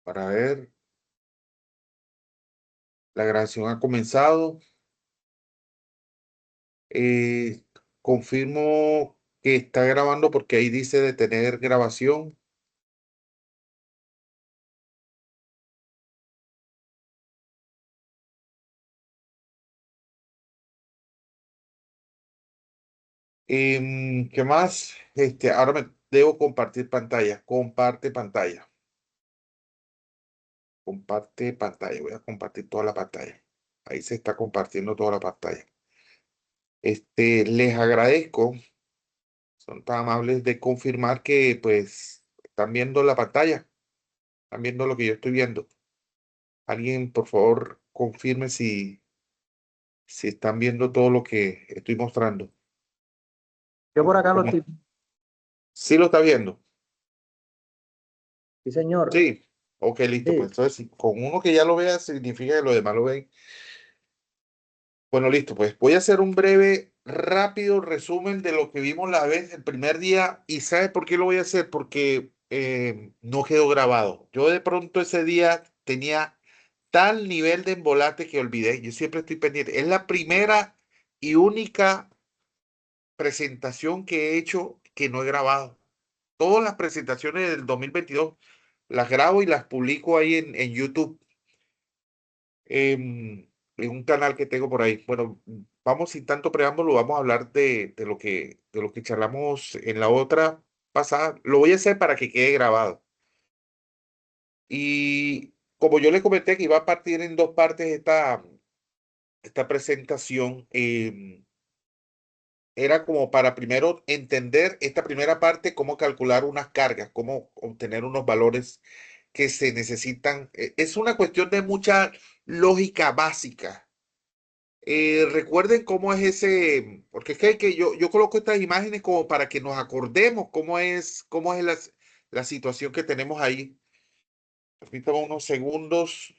Para ver, la grabación ha comenzado. Eh, Confirmo que está grabando porque ahí dice detener grabación. ¿Qué más? Ahora me debo compartir pantalla. Comparte pantalla. Comparte pantalla. Voy a compartir toda la pantalla. Ahí se está compartiendo toda la pantalla. Les agradezco. Son tan amables de confirmar que pues están viendo la pantalla. Están viendo lo que yo estoy viendo. Alguien, por favor, confirme si están viendo todo lo que estoy mostrando. Yo por acá lo ¿Cómo? estoy. Sí lo está viendo. Sí, señor. Sí. Ok, listo. Pues Sí. entonces, con uno que ya lo vea, significa que los demás lo ven. Bueno, listo. Pues voy a hacer un breve, rápido resumen de lo que vimos la vez, el primer día. ¿Y sabe por qué lo voy a hacer? Porque no quedó grabado. Yo de pronto ese día tenía tal nivel de embolate que olvidé. Yo siempre estoy pendiente. Es la primera y única presentación que he hecho que no he grabado. Todas las presentaciones del 2022 las grabo y las publico ahí en YouTube, en un canal que tengo por ahí. Bueno, vamos sin tanto preámbulo, vamos a hablar de lo que charlamos en la otra pasada. Lo voy a hacer para que quede grabado. Y como yo le comenté que iba a partir en dos partes esta presentación, era como para primero entender esta primera parte, cómo calcular unas cargas, cómo obtener unos valores que se necesitan. Es una cuestión de mucha lógica básica. Recuerden cómo es ese, porque es que yo coloco estas imágenes como para que nos acordemos cómo es la situación que tenemos ahí. Permítame unos segundos.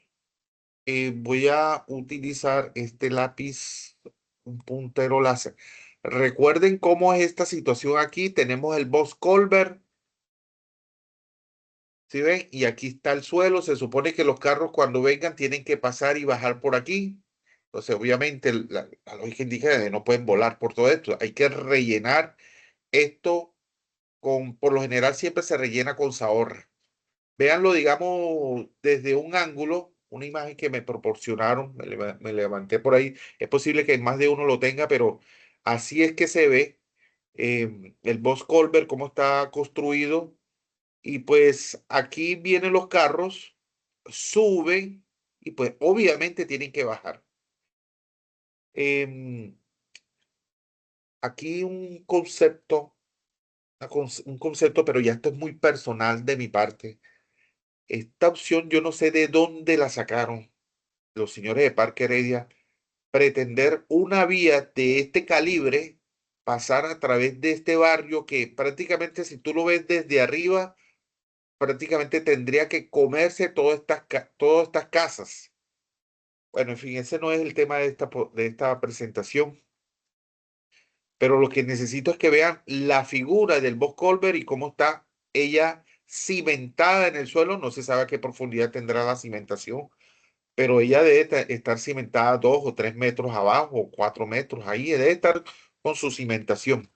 Voy a utilizar este lápiz, un puntero láser. Recuerden cómo es esta situación aquí. Tenemos el Boss Colbert, ¿sí ven? Y aquí está el suelo. Se supone que los carros cuando vengan tienen que pasar y bajar por aquí. Entonces, obviamente, la lógica indica que no pueden volar por todo esto. Hay que rellenar esto por lo general siempre se rellena con zahorra. Véanlo, digamos, desde un ángulo, una imagen que me proporcionaron, me levanté por ahí. Es posible que más de uno lo tenga, pero así es que se ve el Boss Colbert, cómo está construido. Y pues aquí vienen los carros, suben y pues obviamente tienen que bajar. Em, Aquí un concepto, pero ya esto es muy personal de mi parte. Esta opción yo no sé de dónde la sacaron los señores de Parque Heredia, pretender una vía de este calibre pasar a través de este barrio que prácticamente si tú lo ves desde arriba, prácticamente tendría que comerse todas estas casas. Bueno, en fin, ese no es el tema de de esta presentación, pero lo que necesito es que vean la figura del Boss Colbert y cómo está ella cimentada en el suelo. No se sabe a qué profundidad tendrá la cimentación, pero ella debe estar cimentada 2 o 3 metros abajo, o 4 metros, ahí debe estar con su cimentación.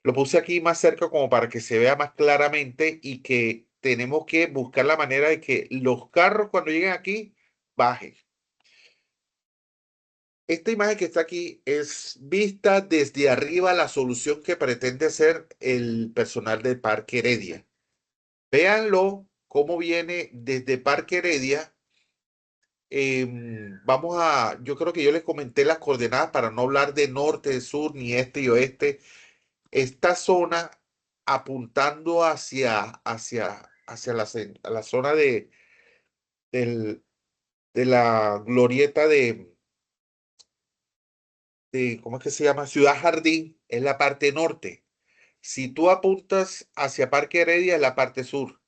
Lo puse aquí más cerca como para que se vea más claramente y que tenemos que buscar la manera de que los carros cuando lleguen aquí bajen. Esta imagen que está aquí es vista desde arriba la solución que pretende hacer el personal de Parque Heredia. Véanlo cómo viene desde Parque Heredia. Yo creo que yo les comenté las coordenadas para no hablar de norte, sur, ni este y oeste. Esta zona apuntando hacia a la zona del- de la glorieta ¿cómo es que se llama? Ciudad Jardín, es la parte norte. Si tú apuntas hacia Parque Heredia, es la parte sur.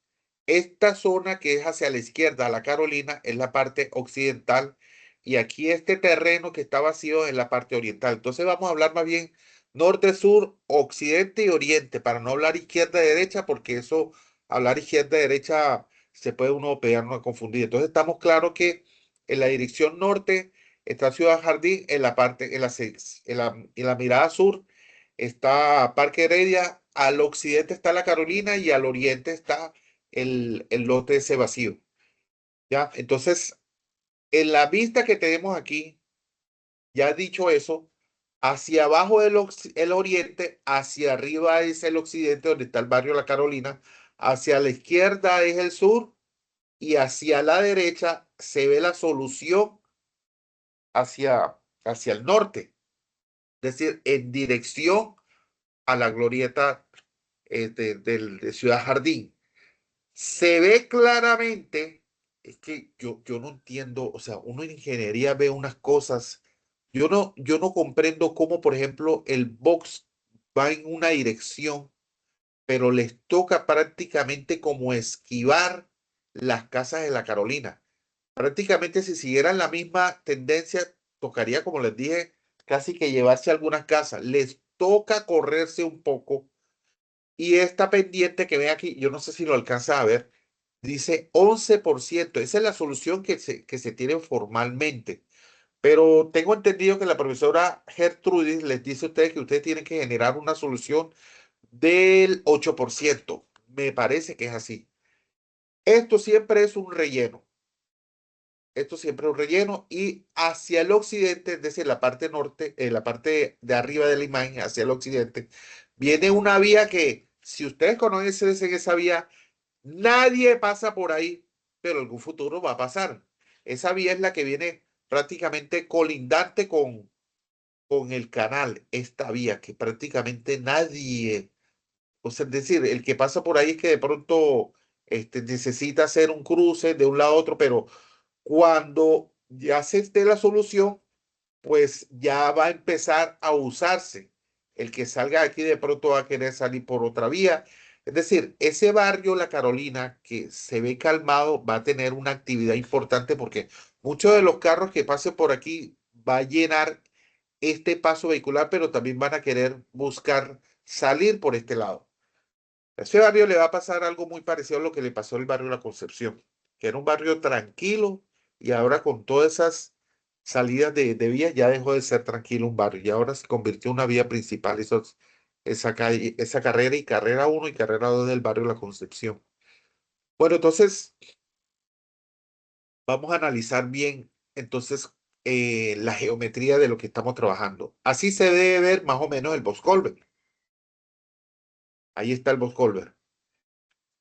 Esta zona que es hacia la izquierda, la Carolina, es la parte occidental y aquí este terreno que está vacío es la parte oriental. Entonces vamos a hablar más bien norte, sur, occidente y oriente para no hablar izquierda y derecha porque eso, hablar izquierda y derecha se puede uno pegarnos a confundir. Entonces estamos claros que en la dirección norte está Ciudad Jardín, en la parte, en la mirada sur está Parque Heredia, al occidente está La Carolina y al oriente está el lote ese vacío. ¿Ya? Entonces, en la vista que tenemos aquí, ya dicho eso, hacia abajo el oriente, hacia arriba es el occidente, donde está el barrio La Carolina, hacia la izquierda es el sur y hacia la derecha se ve la solución hacia el norte, es decir, en dirección a la glorieta de Ciudad Jardín. Se ve claramente, es que yo no entiendo, o sea, uno en ingeniería ve unas cosas, yo no comprendo cómo, por ejemplo, el box va en una dirección, pero les toca prácticamente como esquivar las casas de la Carolina. Prácticamente si siguieran la misma tendencia, tocaría, como les dije, casi que llevarse algunas casas. Les toca correrse un poco. Y esta pendiente que ven aquí, yo no sé si lo alcanza a ver, dice 11%. Esa es la solución que se tiene formalmente. Pero tengo entendido que la profesora Gertrudis les dice a ustedes que ustedes tienen que generar una solución del 8%. Me parece que es así. Esto siempre es un relleno. Esto siempre es un relleno y hacia el occidente, es decir, la parte norte, la parte de arriba de la imagen, hacia el occidente, viene una vía que, si ustedes conocen esa vía, nadie pasa por ahí, pero en algún futuro va a pasar. Esa vía es la que viene prácticamente colindante con el canal, esta vía que prácticamente nadie, o sea, es decir, el que pasa por ahí es que de pronto necesita hacer un cruce de un lado a otro, pero cuando ya se esté la solución, pues ya va a empezar a usarse. El que salga de aquí de pronto va a querer salir por otra vía. Es decir, ese barrio La Carolina que se ve calmado va a tener una actividad importante porque muchos de los carros que pasen por aquí va a llenar este paso vehicular, pero también van a querer buscar salir por este lado. A ese barrio le va a pasar algo muy parecido a lo que le pasó al barrio La Concepción, que era un barrio tranquilo y ahora con todas esas salidas de vías ya dejó de ser tranquilo un barrio y ahora se convirtió en una vía principal, esa calle, esa carrera y carrera uno y carrera 2 del barrio La Concepción. Bueno, entonces vamos a analizar bien entonces la geometría de lo que estamos trabajando. Así se debe ver más o menos el Boscolver. Ahí está el Boscolver.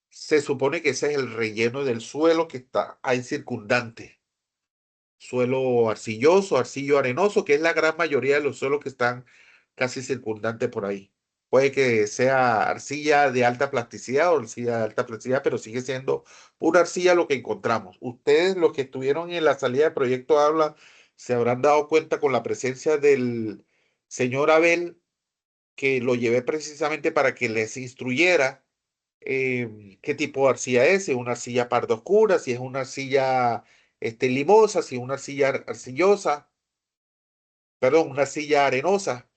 Se supone que ese es el relleno del suelo que está ahí circundante. Suelo arcilloso, arcillo arenoso, que es la gran mayoría de los suelos que están casi circundantes por ahí. Puede que sea arcilla de alta plasticidad o arcilla de alta plasticidad, pero sigue siendo pura arcilla lo que encontramos. Ustedes, los que estuvieron en la salida del proyecto Habla, se habrán dado cuenta con la presencia del señor Abel, que lo llevé precisamente para que les instruyera qué tipo de arcilla es, si es una arcilla pardo oscura, si es una arcilla limosa, si es una arcilla arcillosa, perdón, una arcilla arenosa,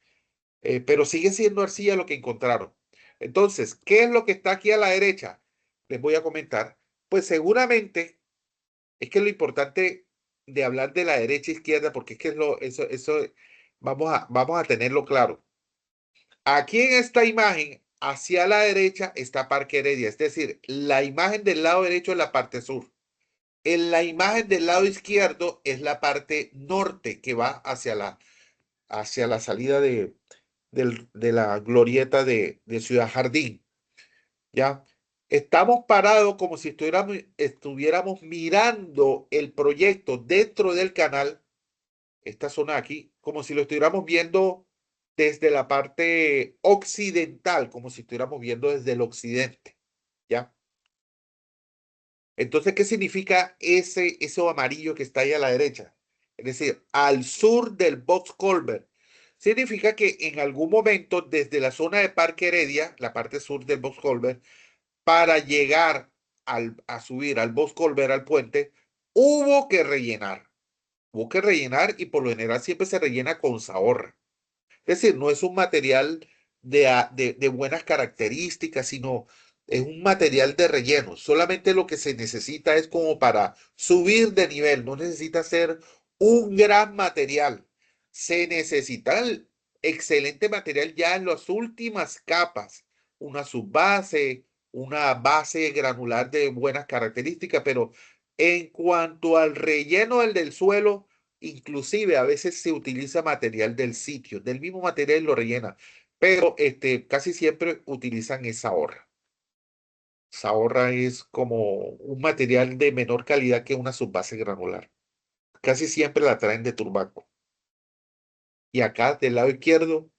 pero sigue siendo arcilla lo que encontraron. Entonces, ¿qué es lo que está aquí a la derecha? Les voy a comentar. Pues seguramente es que lo importante de hablar de la derecha e izquierda, porque es que eso vamos a tenerlo claro. Aquí en esta imagen, hacia la derecha está Parque Heredia, es decir, la imagen del lado derecho es la parte sur. En la imagen del lado izquierdo es la parte norte que va hacia la salida de la glorieta de Ciudad Jardín. ¿Ya? Estamos parados como si estuviéramos mirando el proyecto dentro del canal, esta zona de aquí, como si lo estuviéramos viendo desde la parte occidental, como si estuviéramos viendo desde el occidente, ¿ya? Entonces, ¿qué significa eso amarillo que está ahí a la derecha? Es decir, al sur del Box Culver. Significa que en algún momento, desde la zona de Parque Heredia, la parte sur del Box Culver, para llegar a subir al Box Culver, al puente, hubo que rellenar. Hubo que rellenar y por lo general siempre se rellena con zahorra. Es decir, no es un material de buenas características, sino Es un material de relleno. Solamente lo que se necesita es como para subir de nivel. No necesita ser un gran material. Se necesita el excelente material ya en las últimas capas. Una subbase, una base granular de buenas características, pero en cuanto al relleno del suelo, inclusive a veces se utiliza material del sitio, del mismo material lo rellena, pero casi siempre utilizan esa horra. Zahorra es como un material de menor calidad que una subbase granular. Casi siempre la traen de Turbaco. Y acá del lado izquierdo,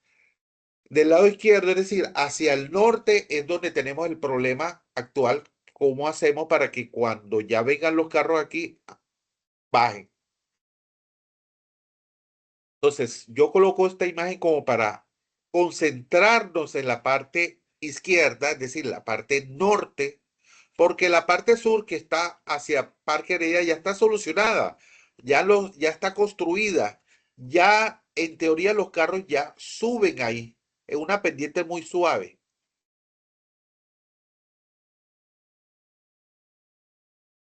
es decir, hacia el norte es donde tenemos el problema actual. ¿Cómo hacemos para que cuando ya vengan los carros aquí, bajen? Entonces, yo coloco esta imagen como para concentrarnos en la parte izquierda, es decir, la parte norte, porque la parte sur que está hacia Parque Heredia ya está solucionada, ya está construida, ya en teoría los carros ya suben ahí, es una pendiente muy suave.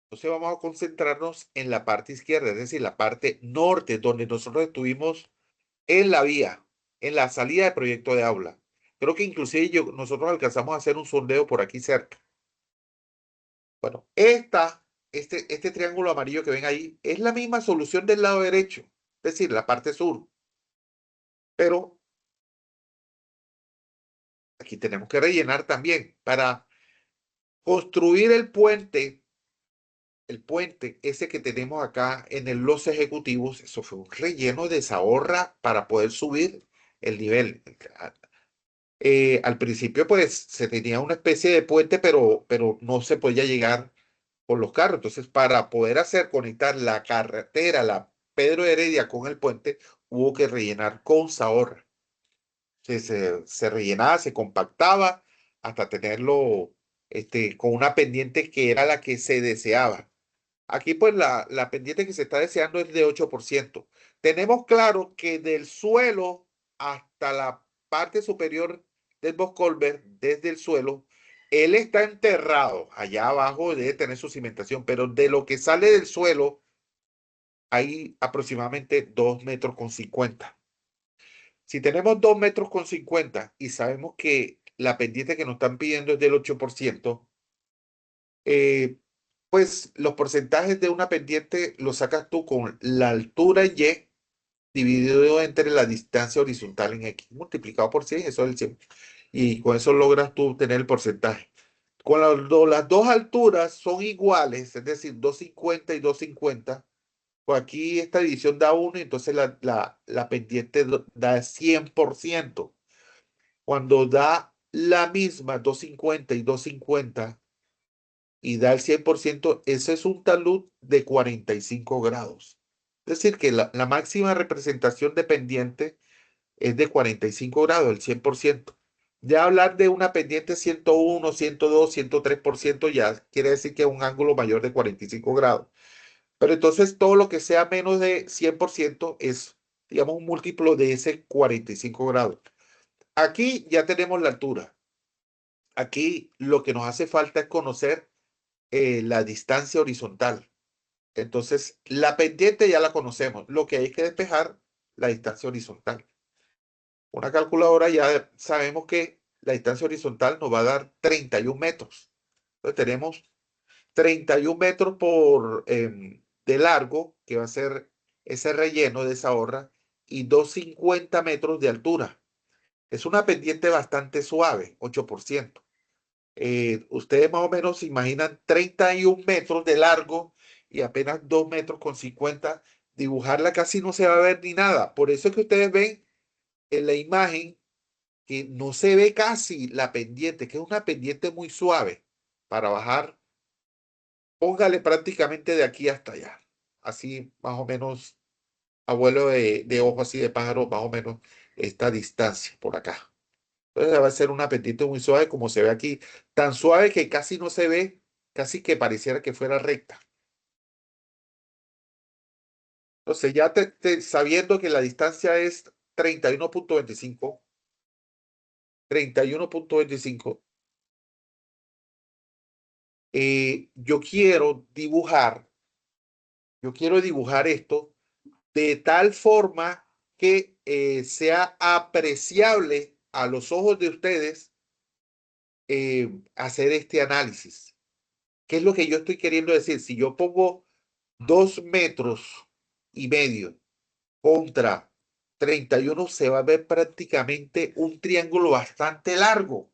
Entonces vamos a concentrarnos en la parte izquierda, es decir, la parte norte, donde nosotros estuvimos en la vía, en la salida de proyecto de aula. Creo que inclusive nosotros alcanzamos a hacer un sondeo por aquí cerca. Bueno, este triángulo amarillo que ven ahí es la misma solución del lado derecho, es decir, la parte sur. Pero aquí tenemos que rellenar también para construir el puente ese que tenemos acá en los ejecutivos. Eso fue un relleno de Zahorra para poder subir el nivel. Al principio, pues, se tenía una especie de puente, pero no se podía llegar con los carros. Entonces, para poder hacer conectar la carretera, la Pedro Heredia con el puente, hubo que rellenar con Zahorra. Se rellenaba, se compactaba hasta tenerlo con una pendiente que era la que se deseaba. Aquí, pues, la pendiente que se está deseando es de 8%. Tenemos claro que del suelo hasta la parte superior del Boscolver, desde el suelo, él está enterrado. Allá abajo debe tener su cimentación, pero de lo que sale del suelo, hay aproximadamente 2,50 metros. Si tenemos 2,50 metros y sabemos que la pendiente que nos están pidiendo es del 8%, eh, pues los porcentajes de una pendiente los sacas tú con la altura Y dividido entre la distancia horizontal en X, multiplicado por 100, eso es el 100. Y con eso logras tú tener el porcentaje. Cuando las dos alturas son iguales, es decir, 250 y 250, pues aquí esta división da 1 y entonces la pendiente da 100%. Cuando da la misma 250 y 250 y da el 100%, ese es un talud de 45 grados. Es decir, que la máxima representación de pendiente es de 45 grados, el 100%. Ya hablar de una pendiente 101, 102, 103% ya quiere decir que es un ángulo mayor de 45 grados. Pero entonces todo lo que sea menos de 100% es, digamos, un múltiplo de ese 45 grados. Aquí ya tenemos la altura. Aquí lo que nos hace falta es conocer la distancia horizontal. Entonces, la pendiente ya la conocemos. Lo que hay que despejar, la distancia horizontal. Una calculadora ya sabemos que la distancia horizontal nos va a dar 31 metros. Entonces, tenemos 31 metros de largo, que va a ser ese relleno de esa horra, y 250 metros de altura. Es una pendiente bastante suave, 8%. Ustedes más o menos se imaginan 31 metros de largo y apenas 2,50 metros. Dibujarla casi no se va a ver ni nada. Por eso es que ustedes ven en la imagen que no se ve casi la pendiente, que es una pendiente muy suave para bajar. Póngale prácticamente de aquí hasta allá. Así más o menos, abuelo de ojo así de pájaro, más o menos esta distancia por acá. Entonces va a ser una pendiente muy suave como se ve aquí, tan suave que casi no se ve, casi que pareciera que fuera recta. Entonces ya sabiendo que la distancia es 31,25, 31,25, yo quiero dibujar esto de tal forma que sea apreciable a los ojos de ustedes hacer este análisis. ¿Qué es lo que yo estoy queriendo decir? Si yo pongo 2,5 metros contra 31, se va a ver prácticamente un triángulo bastante largo.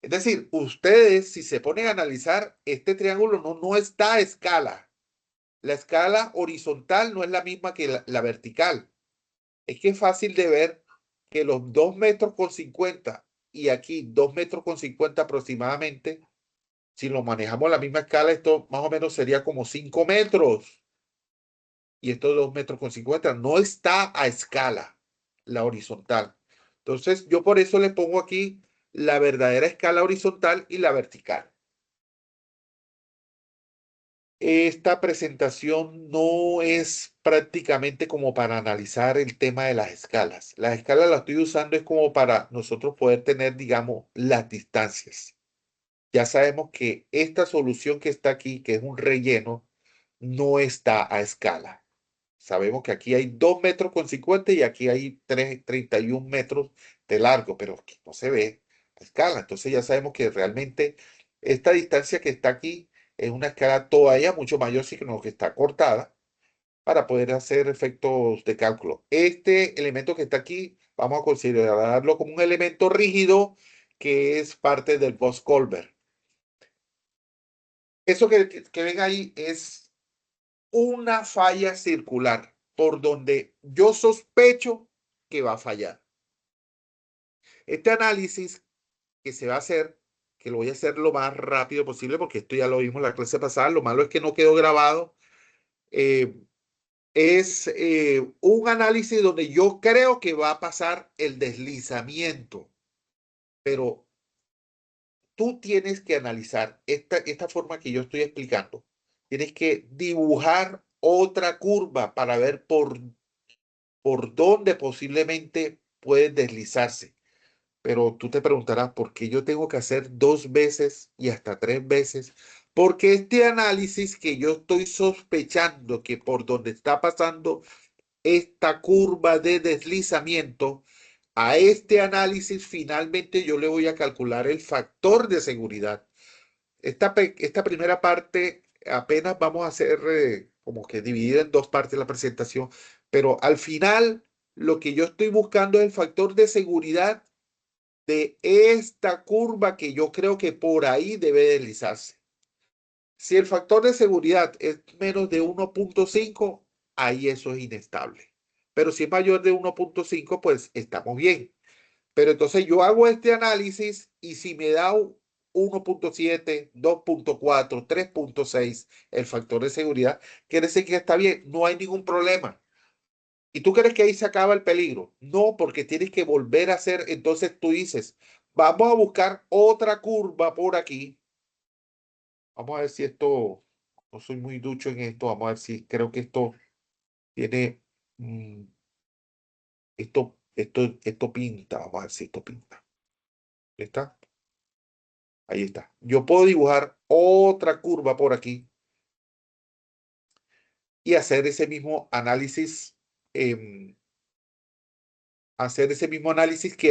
Es decir, ustedes, si se ponen a analizar, este triángulo no está a escala. La escala horizontal no es la misma que la vertical. Es que es fácil de ver que los 2,50 metros y aquí 2,50 metros aproximadamente, si lo manejamos la misma escala, esto más o menos sería como 5 metros. Y estos 2,50 metros no está a escala la horizontal. Entonces, yo por eso le pongo aquí la verdadera escala horizontal y la vertical. Esta presentación no es prácticamente como para analizar el tema de las escalas. Las escalas las estoy usando es como para nosotros poder tener, digamos, las distancias. Ya sabemos que esta solución que está aquí, que es un relleno, no está a escala. Sabemos que aquí hay 2,50 metros y aquí hay 31 metros de largo, pero aquí no se ve a escala. Entonces ya sabemos que realmente esta distancia que está aquí es una escala todavía mucho mayor, sino que está cortada para poder hacer efectos de cálculo. Este elemento que está aquí, vamos a considerarlo como un elemento rígido que es parte del Box-Colbert. Eso que ven ahí es una falla circular por donde yo sospecho que va a fallar. Este análisis que se va a hacer, que lo voy a hacer lo más rápido posible porque esto ya lo vimos en la clase pasada, lo malo es que no quedó grabado, eh, es un análisis donde yo creo que va a pasar el deslizamiento, pero tú tienes que analizar esta forma que yo estoy explicando. Tienes que dibujar otra curva para ver por dónde posiblemente puede deslizarse. Pero tú te preguntarás, ¿por qué yo tengo que hacer 2 veces y hasta 3 veces? Porque este análisis que yo estoy sospechando que por donde está pasando esta curva de deslizamiento, a este análisis finalmente yo le voy a calcular el factor de seguridad. Esta primera parte apenas vamos a hacer como que dividida en dos partes la presentación, pero al final lo que yo estoy buscando es el factor de seguridad de esta curva que yo creo que por ahí debe deslizarse. Si el factor de seguridad es menos de 1,5, ahí eso es inestable. Pero si es mayor de 1,5, pues estamos bien. Pero entonces yo hago este análisis y si me da 1,7, 2,4, 3,6 el factor de seguridad, quiere decir que está bien, no hay ningún problema. ¿Y tú crees que ahí se acaba el peligro? No, porque tienes que volver a hacer, entonces tú dices, vamos a buscar otra curva por aquí. Vamos a ver si esto, no soy muy ducho en esto, vamos a ver si creo que esto tiene, mm, esto pinta, vamos a ver si esto pinta. ¿Está? Ahí está. Yo puedo dibujar otra curva por aquí y hacer ese mismo análisis que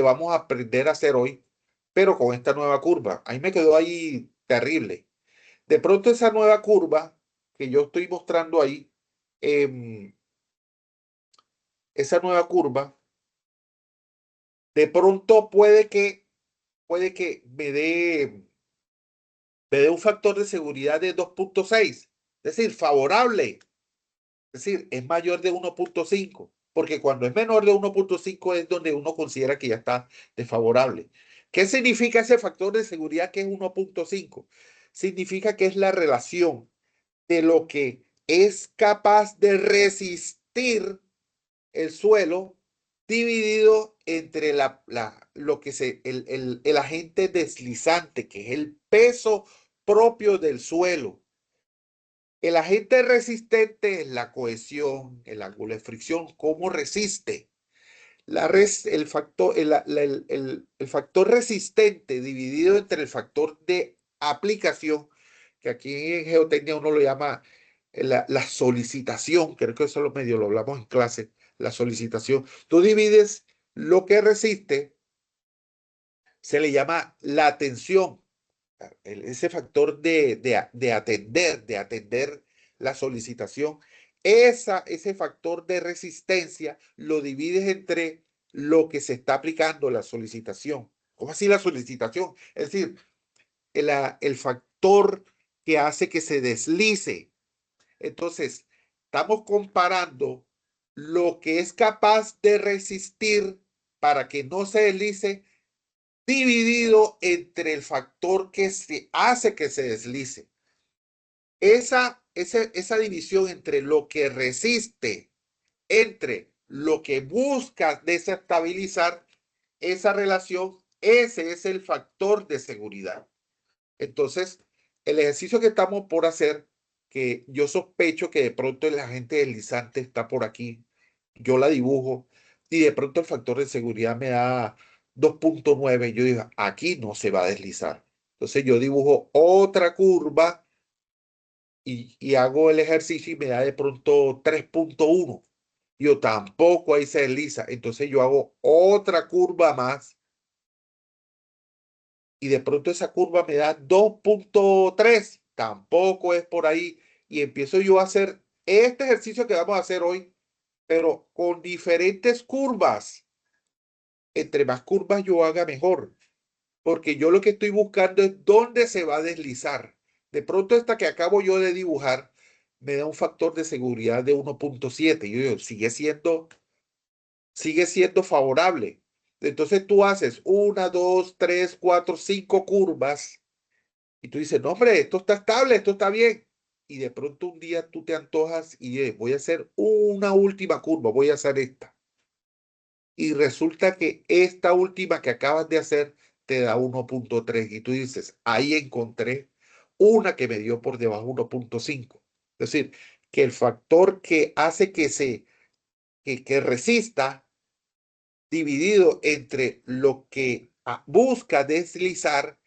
vamos a aprender a hacer hoy, pero con esta nueva curva. Ahí me quedó ahí terrible. De pronto esa nueva curva que yo estoy mostrando ahí, em, esa nueva curva, de pronto puede que me dé un factor de seguridad de 2,6, es decir, favorable. Es decir, es mayor de 1,5, porque cuando es menor de 1,5 es donde uno considera que ya está desfavorable. ¿Qué significa ese factor de seguridad que es 1,5? Significa que es la relación de lo que es capaz de resistir el suelo dividido entre lo que el agente deslizante, que es el peso propio del suelo. El agente resistente es la cohesión, el ángulo de fricción, cómo resiste. El factor resistente dividido entre el factor de aplicación que aquí en geotecnia uno lo llama la solicitación, creo que eso lo medio lo hablamos en clase, la solicitación. Tú divides lo que resiste, se le llama la tensión, ese factor de atender la solicitación. Ese factor de resistencia lo divides entre lo que se está aplicando, la solicitación. ¿Cómo así la solicitación? Es decir, el factor que hace que se deslice. Entonces, estamos comparando lo que es capaz de resistir para que no se deslice dividido entre el factor que se hace que se deslice. Esa división entre lo que resiste, entre lo que busca desestabilizar esa relación, ese es el factor de seguridad. Entonces, el ejercicio que estamos por hacer, que yo sospecho que de pronto el agente deslizante está por aquí, yo la dibujo y de pronto el factor de seguridad me da 2.9, yo digo, aquí no se va a deslizar. Entonces yo dibujo otra curva y hago el ejercicio y me da de pronto 3.1. Yo tampoco ahí se desliza. Entonces yo hago otra curva más y de pronto esa curva me da 2.3, tampoco es por ahí. Y empiezo yo a hacer este ejercicio que vamos a hacer hoy, pero con diferentes curvas. Entre más curvas yo haga, mejor, porque yo lo que estoy buscando es dónde se va a deslizar. De pronto esta que acabo yo de dibujar me da un factor de seguridad de 1.7. Yo digo, sigue siendo favorable. Entonces tú haces una, dos, tres, cuatro, cinco curvas y tú dices, no, hombre, esto está estable, esto está bien. Y de pronto un día tú te antojas y voy a hacer una última curva, voy a hacer esta. Y resulta que esta última que acabas de hacer te da 1.3 y tú dices, ahí encontré una que me dio por debajo 1.5. Es decir, que el factor que hace que resista dividido entre lo que busca deslizar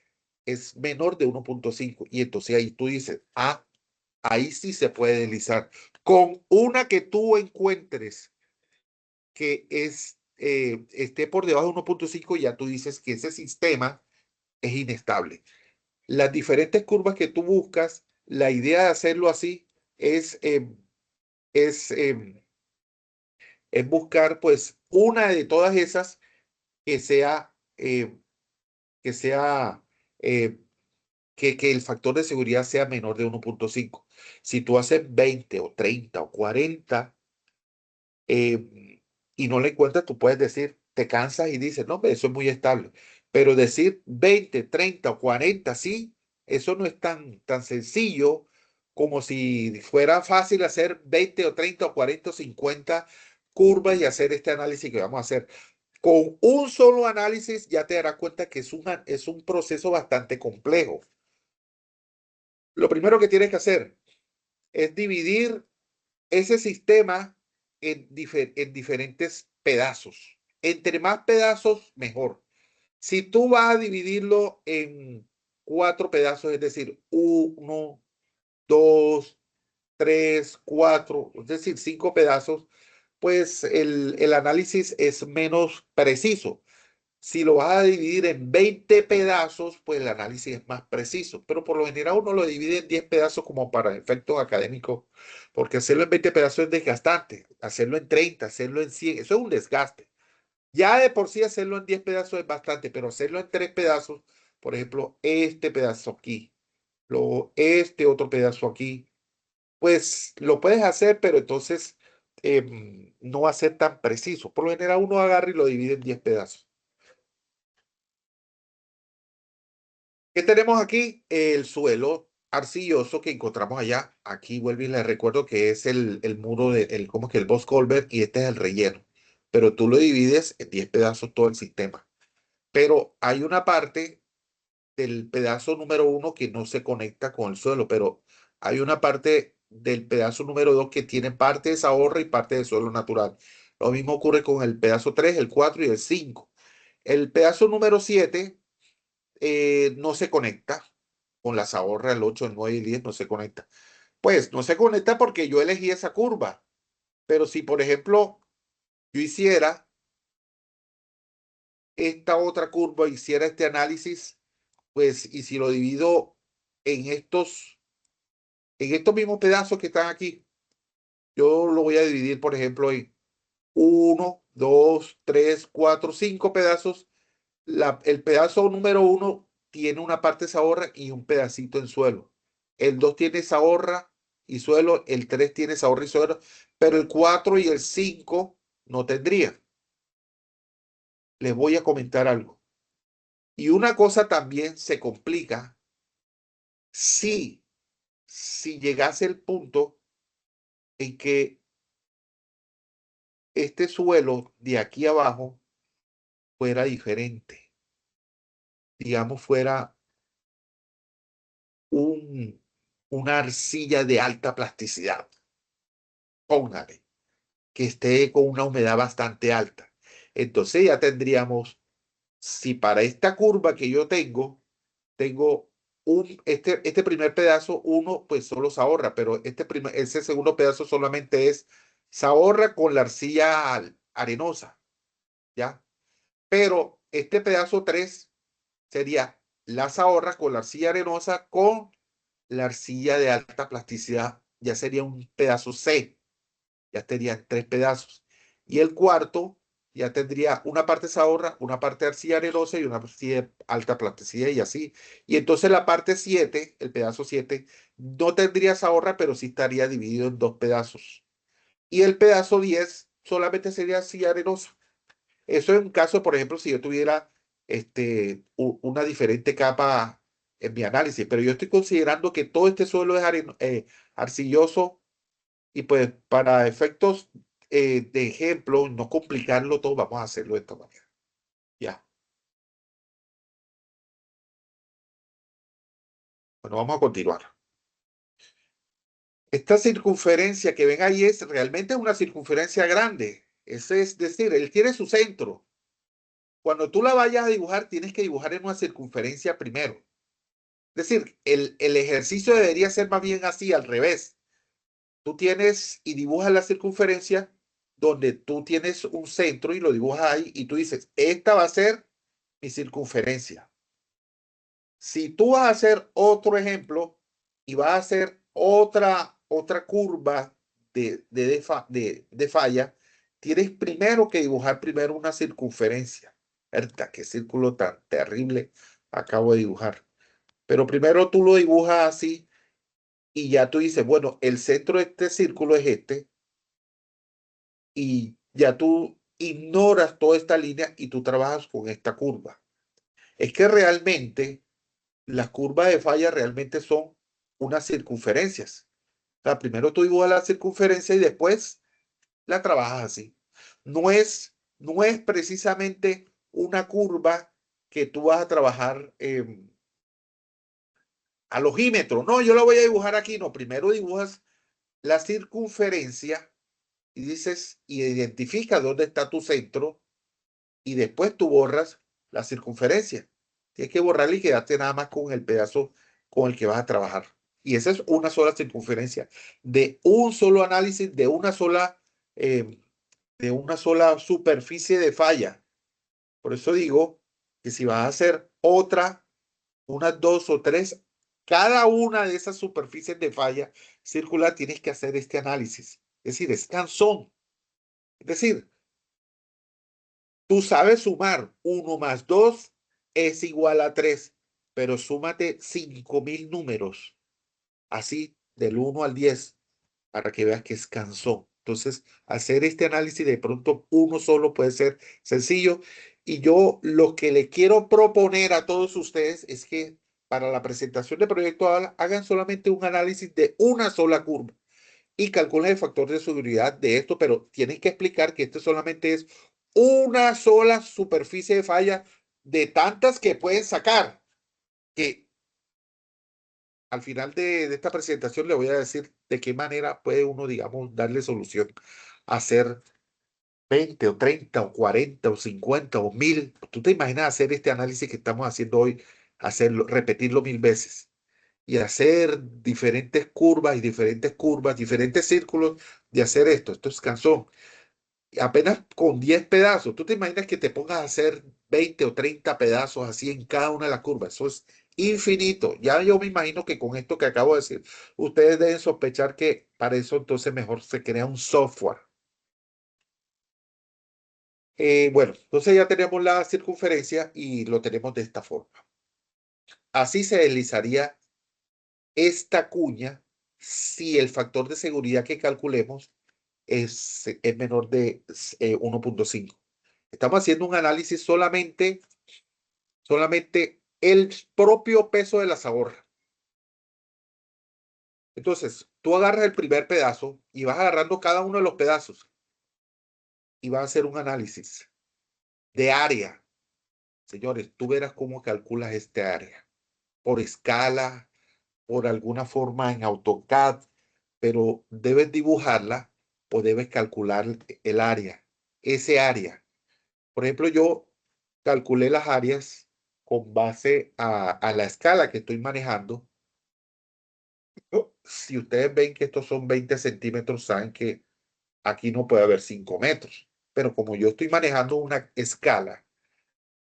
es menor de 1.5. Y entonces ahí tú dices, ahí sí se puede deslizar. Con una que tú encuentres que esté por debajo de 1.5, ya tú dices que ese sistema es inestable. Las diferentes curvas que tú buscas, la idea de hacerlo así es, es, eh, es buscar pues una de todas esas que sea, que sea eh, que el factor de seguridad sea menor de 1.5. Si tú haces 20 o 30 o 40 y no le encuentras, tú puedes decir, te cansas y dices, no, pero eso es muy estable. Pero decir 20, 30 o 40, sí, eso no es tan sencillo como si fuera fácil hacer 20 o 30 o 40 o 50 curvas y hacer este análisis que vamos a hacer. Con un solo análisis ya te darás cuenta que es un proceso bastante complejo. Lo primero que tienes que hacer es dividir ese sistema en diferentes pedazos. Entre más pedazos, mejor. Si tú vas a dividirlo en cuatro pedazos, es decir, uno, dos, tres, cuatro, es decir, cinco pedazos, pues el análisis es menos preciso. Si lo vas a dividir en 20 pedazos, pues el análisis es más preciso. Pero por lo general uno lo divide en 10 pedazos como para efectos académicos, porque hacerlo en 20 pedazos es desgastante. Hacerlo en 30, hacerlo en 100, eso es un desgaste. Ya de por sí hacerlo en 10 pedazos es bastante, pero hacerlo en 3 pedazos, por ejemplo, este pedazo aquí, este otro pedazo aquí, pues lo puedes hacer, pero entonces no va a ser tan preciso. Por lo general uno agarra y lo divide en 10 pedazos. ¿Qué tenemos aquí? El suelo arcilloso que encontramos allá. Aquí vuelvo y les recuerdo que es el muro ¿cómo es que el Boss Colbert y este es el relleno. Pero tú lo divides en 10 pedazos todo el sistema. Pero hay una parte del pedazo número uno que no se conecta con el suelo, pero hay una parte del pedazo número dos que tiene parte de esa y parte de suelo natural. Lo mismo ocurre con el pedazo 3, el 4 y el 5. El pedazo número 7 no se conecta con la Zahorra, el 8, el 9 y el 10 no se conecta. Pues no se conecta porque yo elegí esa curva. Pero si, por ejemplo, yo hiciera esta otra curva, hiciera este análisis, pues, y si lo divido en estos mismos pedazos que están aquí, yo lo voy a dividir, por ejemplo, en uno, dos, tres, cuatro, cinco pedazos. El pedazo número uno tiene una parte zahorra y un pedacito en suelo. El 2 tiene zahorra y suelo, el 3 tiene zahorra y suelo, pero el 4 y el 5 no tendría. Les voy a comentar algo. Y una cosa también se complica si, si llegase el punto en que este suelo de aquí abajo fuera diferente. Digamos, fuera un, una arcilla de alta plasticidad. Póngale, que esté con una humedad bastante alta. Entonces ya tendríamos, si para esta curva que yo tengo este primer pedazo, uno pues solo se ahorra, pero ese segundo pedazo solamente es se ahorra con la arcilla arenosa, ¿ya? Pero este pedazo 3 sería la ahorra con la arcilla arenosa con la arcilla de alta plasticidad, ya sería un pedazo C, ya tendrían 3 pedazos. Y el cuarto ya tendría una parte zahorra, una parte de arcilla arenosa y una arcilla de alta plasticidad y así. Y entonces la parte 7, el pedazo 7, no tendría zahorra, pero sí estaría dividido en 2 pedazos. Y el pedazo 10 solamente sería arcilla arenosa. Eso en un caso, por ejemplo, si yo tuviera una diferente capa en mi análisis, pero yo estoy considerando que todo este suelo es arcilloso y pues para efectos de ejemplo, no complicarlo todo, vamos a hacerlo de esta manera. Ya. Bueno, vamos a continuar. Esta circunferencia que ven ahí es realmente una circunferencia grande. Es decir, él tiene su centro. Cuando tú la vayas a dibujar, tienes que dibujar en una circunferencia primero. Es decir, el ejercicio debería ser más bien así, al revés. Tú tienes y dibujas la circunferencia donde tú tienes un centro y lo dibujas ahí y tú dices, esta va a ser mi circunferencia. Si tú vas a hacer otro ejemplo y vas a hacer otra curva de falla, tienes primero que dibujar primero una circunferencia. ¿Verdad? Qué círculo tan terrible acabo de dibujar. Pero primero tú lo dibujas así y ya tú dices, bueno, el centro de este círculo es este y ya tú ignoras toda esta línea y tú trabajas con esta curva. Es que realmente las curvas de falla realmente son unas circunferencias. O sea, primero tú dibujas la circunferencia y después la trabajas así. No es precisamente una curva que tú vas a trabajar al ojímetro. No, yo la voy a dibujar aquí. No, primero dibujas la circunferencia y dices, y identifica dónde está tu centro y después tú borras la circunferencia. Tienes que borrarla y quedarte nada más con el pedazo con el que vas a trabajar. Y esa es una sola circunferencia de un solo análisis, eh, de una sola superficie de falla. Por eso digo que si vas a hacer otra, unas dos o tres, cada una de esas superficies de falla circular tienes que hacer este análisis. Es decir, es cansón. Es decir, tú sabes sumar 1 más 2 es igual a 3, pero súmate 5.000 números, así del 1 al 10, para que veas que es cansón. Entonces, hacer este análisis de pronto uno solo puede ser sencillo. Y yo lo que le quiero proponer a todos ustedes es que para la presentación de proyecto hagan solamente un análisis de una sola curva y calculen el factor de seguridad de esto, pero tienen que explicar que esto solamente es una sola superficie de falla de tantas que pueden sacar, que al final de esta presentación le voy a decir de qué manera puede uno, digamos, darle solución a hacer 20 o 30 o 40 o 50 o 1000. ¿Tú te imaginas hacer este análisis que estamos haciendo hoy, hacerlo, repetirlo 1000 veces? y hacer diferentes curvas, diferentes círculos de hacer esto. Esto es cansón. Apenas con 10 pedazos. ¿Tú te imaginas que te pongas a hacer 20 o 30 pedazos así en cada una de las curvas? Eso es infinito. Ya yo me imagino que con esto que acabo de decir, ustedes deben sospechar que para eso entonces mejor se crea un software. Bueno, entonces ya tenemos la circunferencia y lo tenemos de esta forma. Así se deslizaría esta cuña si el factor de seguridad que calculemos es menor de 1.5. Estamos haciendo un análisis solamente el propio peso de la zaborra. Entonces, tú agarras el primer pedazo y vas agarrando cada uno de los pedazos y vas a hacer un análisis de área. Señores, tú verás cómo calculas este área. Por escala, por alguna forma en AutoCAD, pero debes dibujarla o debes calcular el área, ese área. Por ejemplo, yo calculé las áreas con base a la escala que estoy manejando. Si ustedes ven que estos son 20 centímetros, saben que aquí no puede haber 5 metros. Pero como yo estoy manejando una escala,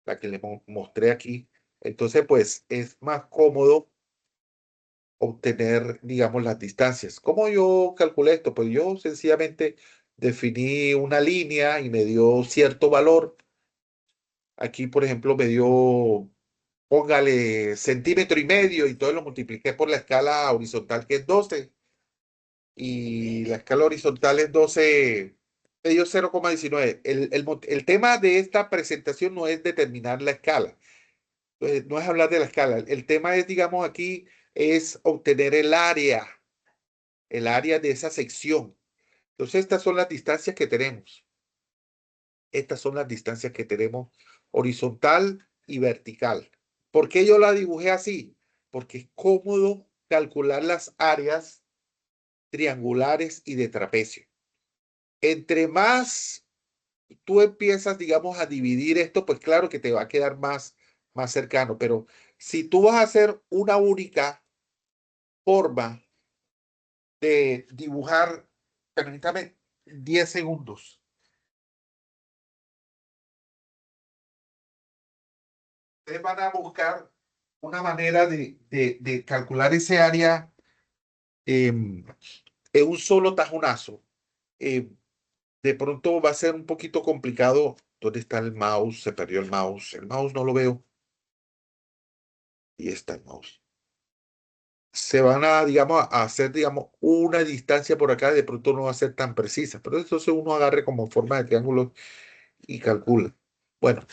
la que les mostré aquí, entonces pues es más cómodo obtener, digamos, las distancias. ¿Cómo yo calculé esto? Pues yo sencillamente definí una línea y me dio cierto valor. Aquí, por ejemplo, me dio, póngale centímetro y medio y todo lo multipliqué por la escala horizontal que es 12 y la escala horizontal es 12, me dio 0,19. El tema de esta presentación no es determinar la escala, no es hablar de la escala. El tema es, digamos, aquí es obtener el área de esa sección. Entonces, estas son las distancias que tenemos. Estas son las distancias que tenemos horizontal y vertical. ¿Por qué yo la dibujé así? Porque es cómodo calcular las áreas triangulares y de trapecio. Entre más tú empiezas, digamos, a dividir esto, pues claro que te va a quedar más cercano. Pero si tú vas a hacer una única forma de dibujar, permítame 10 segundos. Ustedes van a buscar una manera de calcular ese área en un solo tajonazo. Eh, de pronto va a ser un poquito complicado. ¿Dónde está el mouse? Se perdió el mouse. El mouse no lo veo. Y está el mouse. Se van a, digamos, a hacer, digamos, una distancia por acá. De pronto no va a ser tan precisa. Pero entonces uno agarre como forma de triángulo y calcula. Bueno,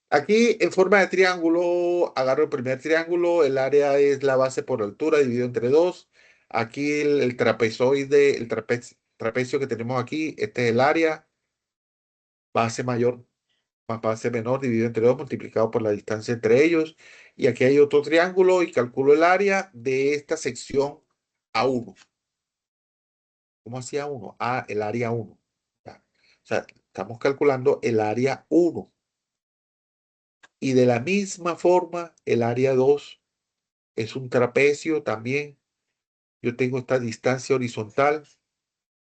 aquí en forma de triángulo, agarro el primer triángulo, el área es la base por altura dividido entre dos. Aquí el trapezoide, trapecio que tenemos aquí, este es el área, base mayor más base menor dividido entre dos multiplicado por la distancia entre ellos. Y aquí hay otro triángulo y calculo el área de esta sección A1. ¿Cómo hacía uno? Ah, el área 1. Ya. O sea, estamos calculando el área 1. Y de la misma forma, el área 2 es un trapecio también. Yo tengo esta distancia horizontal.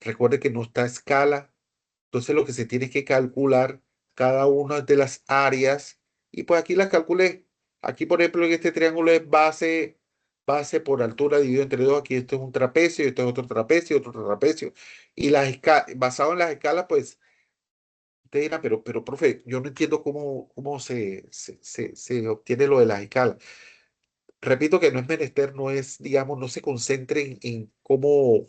Recuerde que no está a escala. Entonces lo que se tiene que calcular cada una de las áreas. Y pues aquí las calculé. Aquí, por ejemplo, en este triángulo es base por altura dividido entre dos. Aquí esto es un trapecio, esto es otro trapecio. Y basado en las escalas, pues, usted dirá, pero, profe, yo no entiendo cómo se obtiene lo de las escalas. Repito que no es menester, no es, digamos, no se concentren en cómo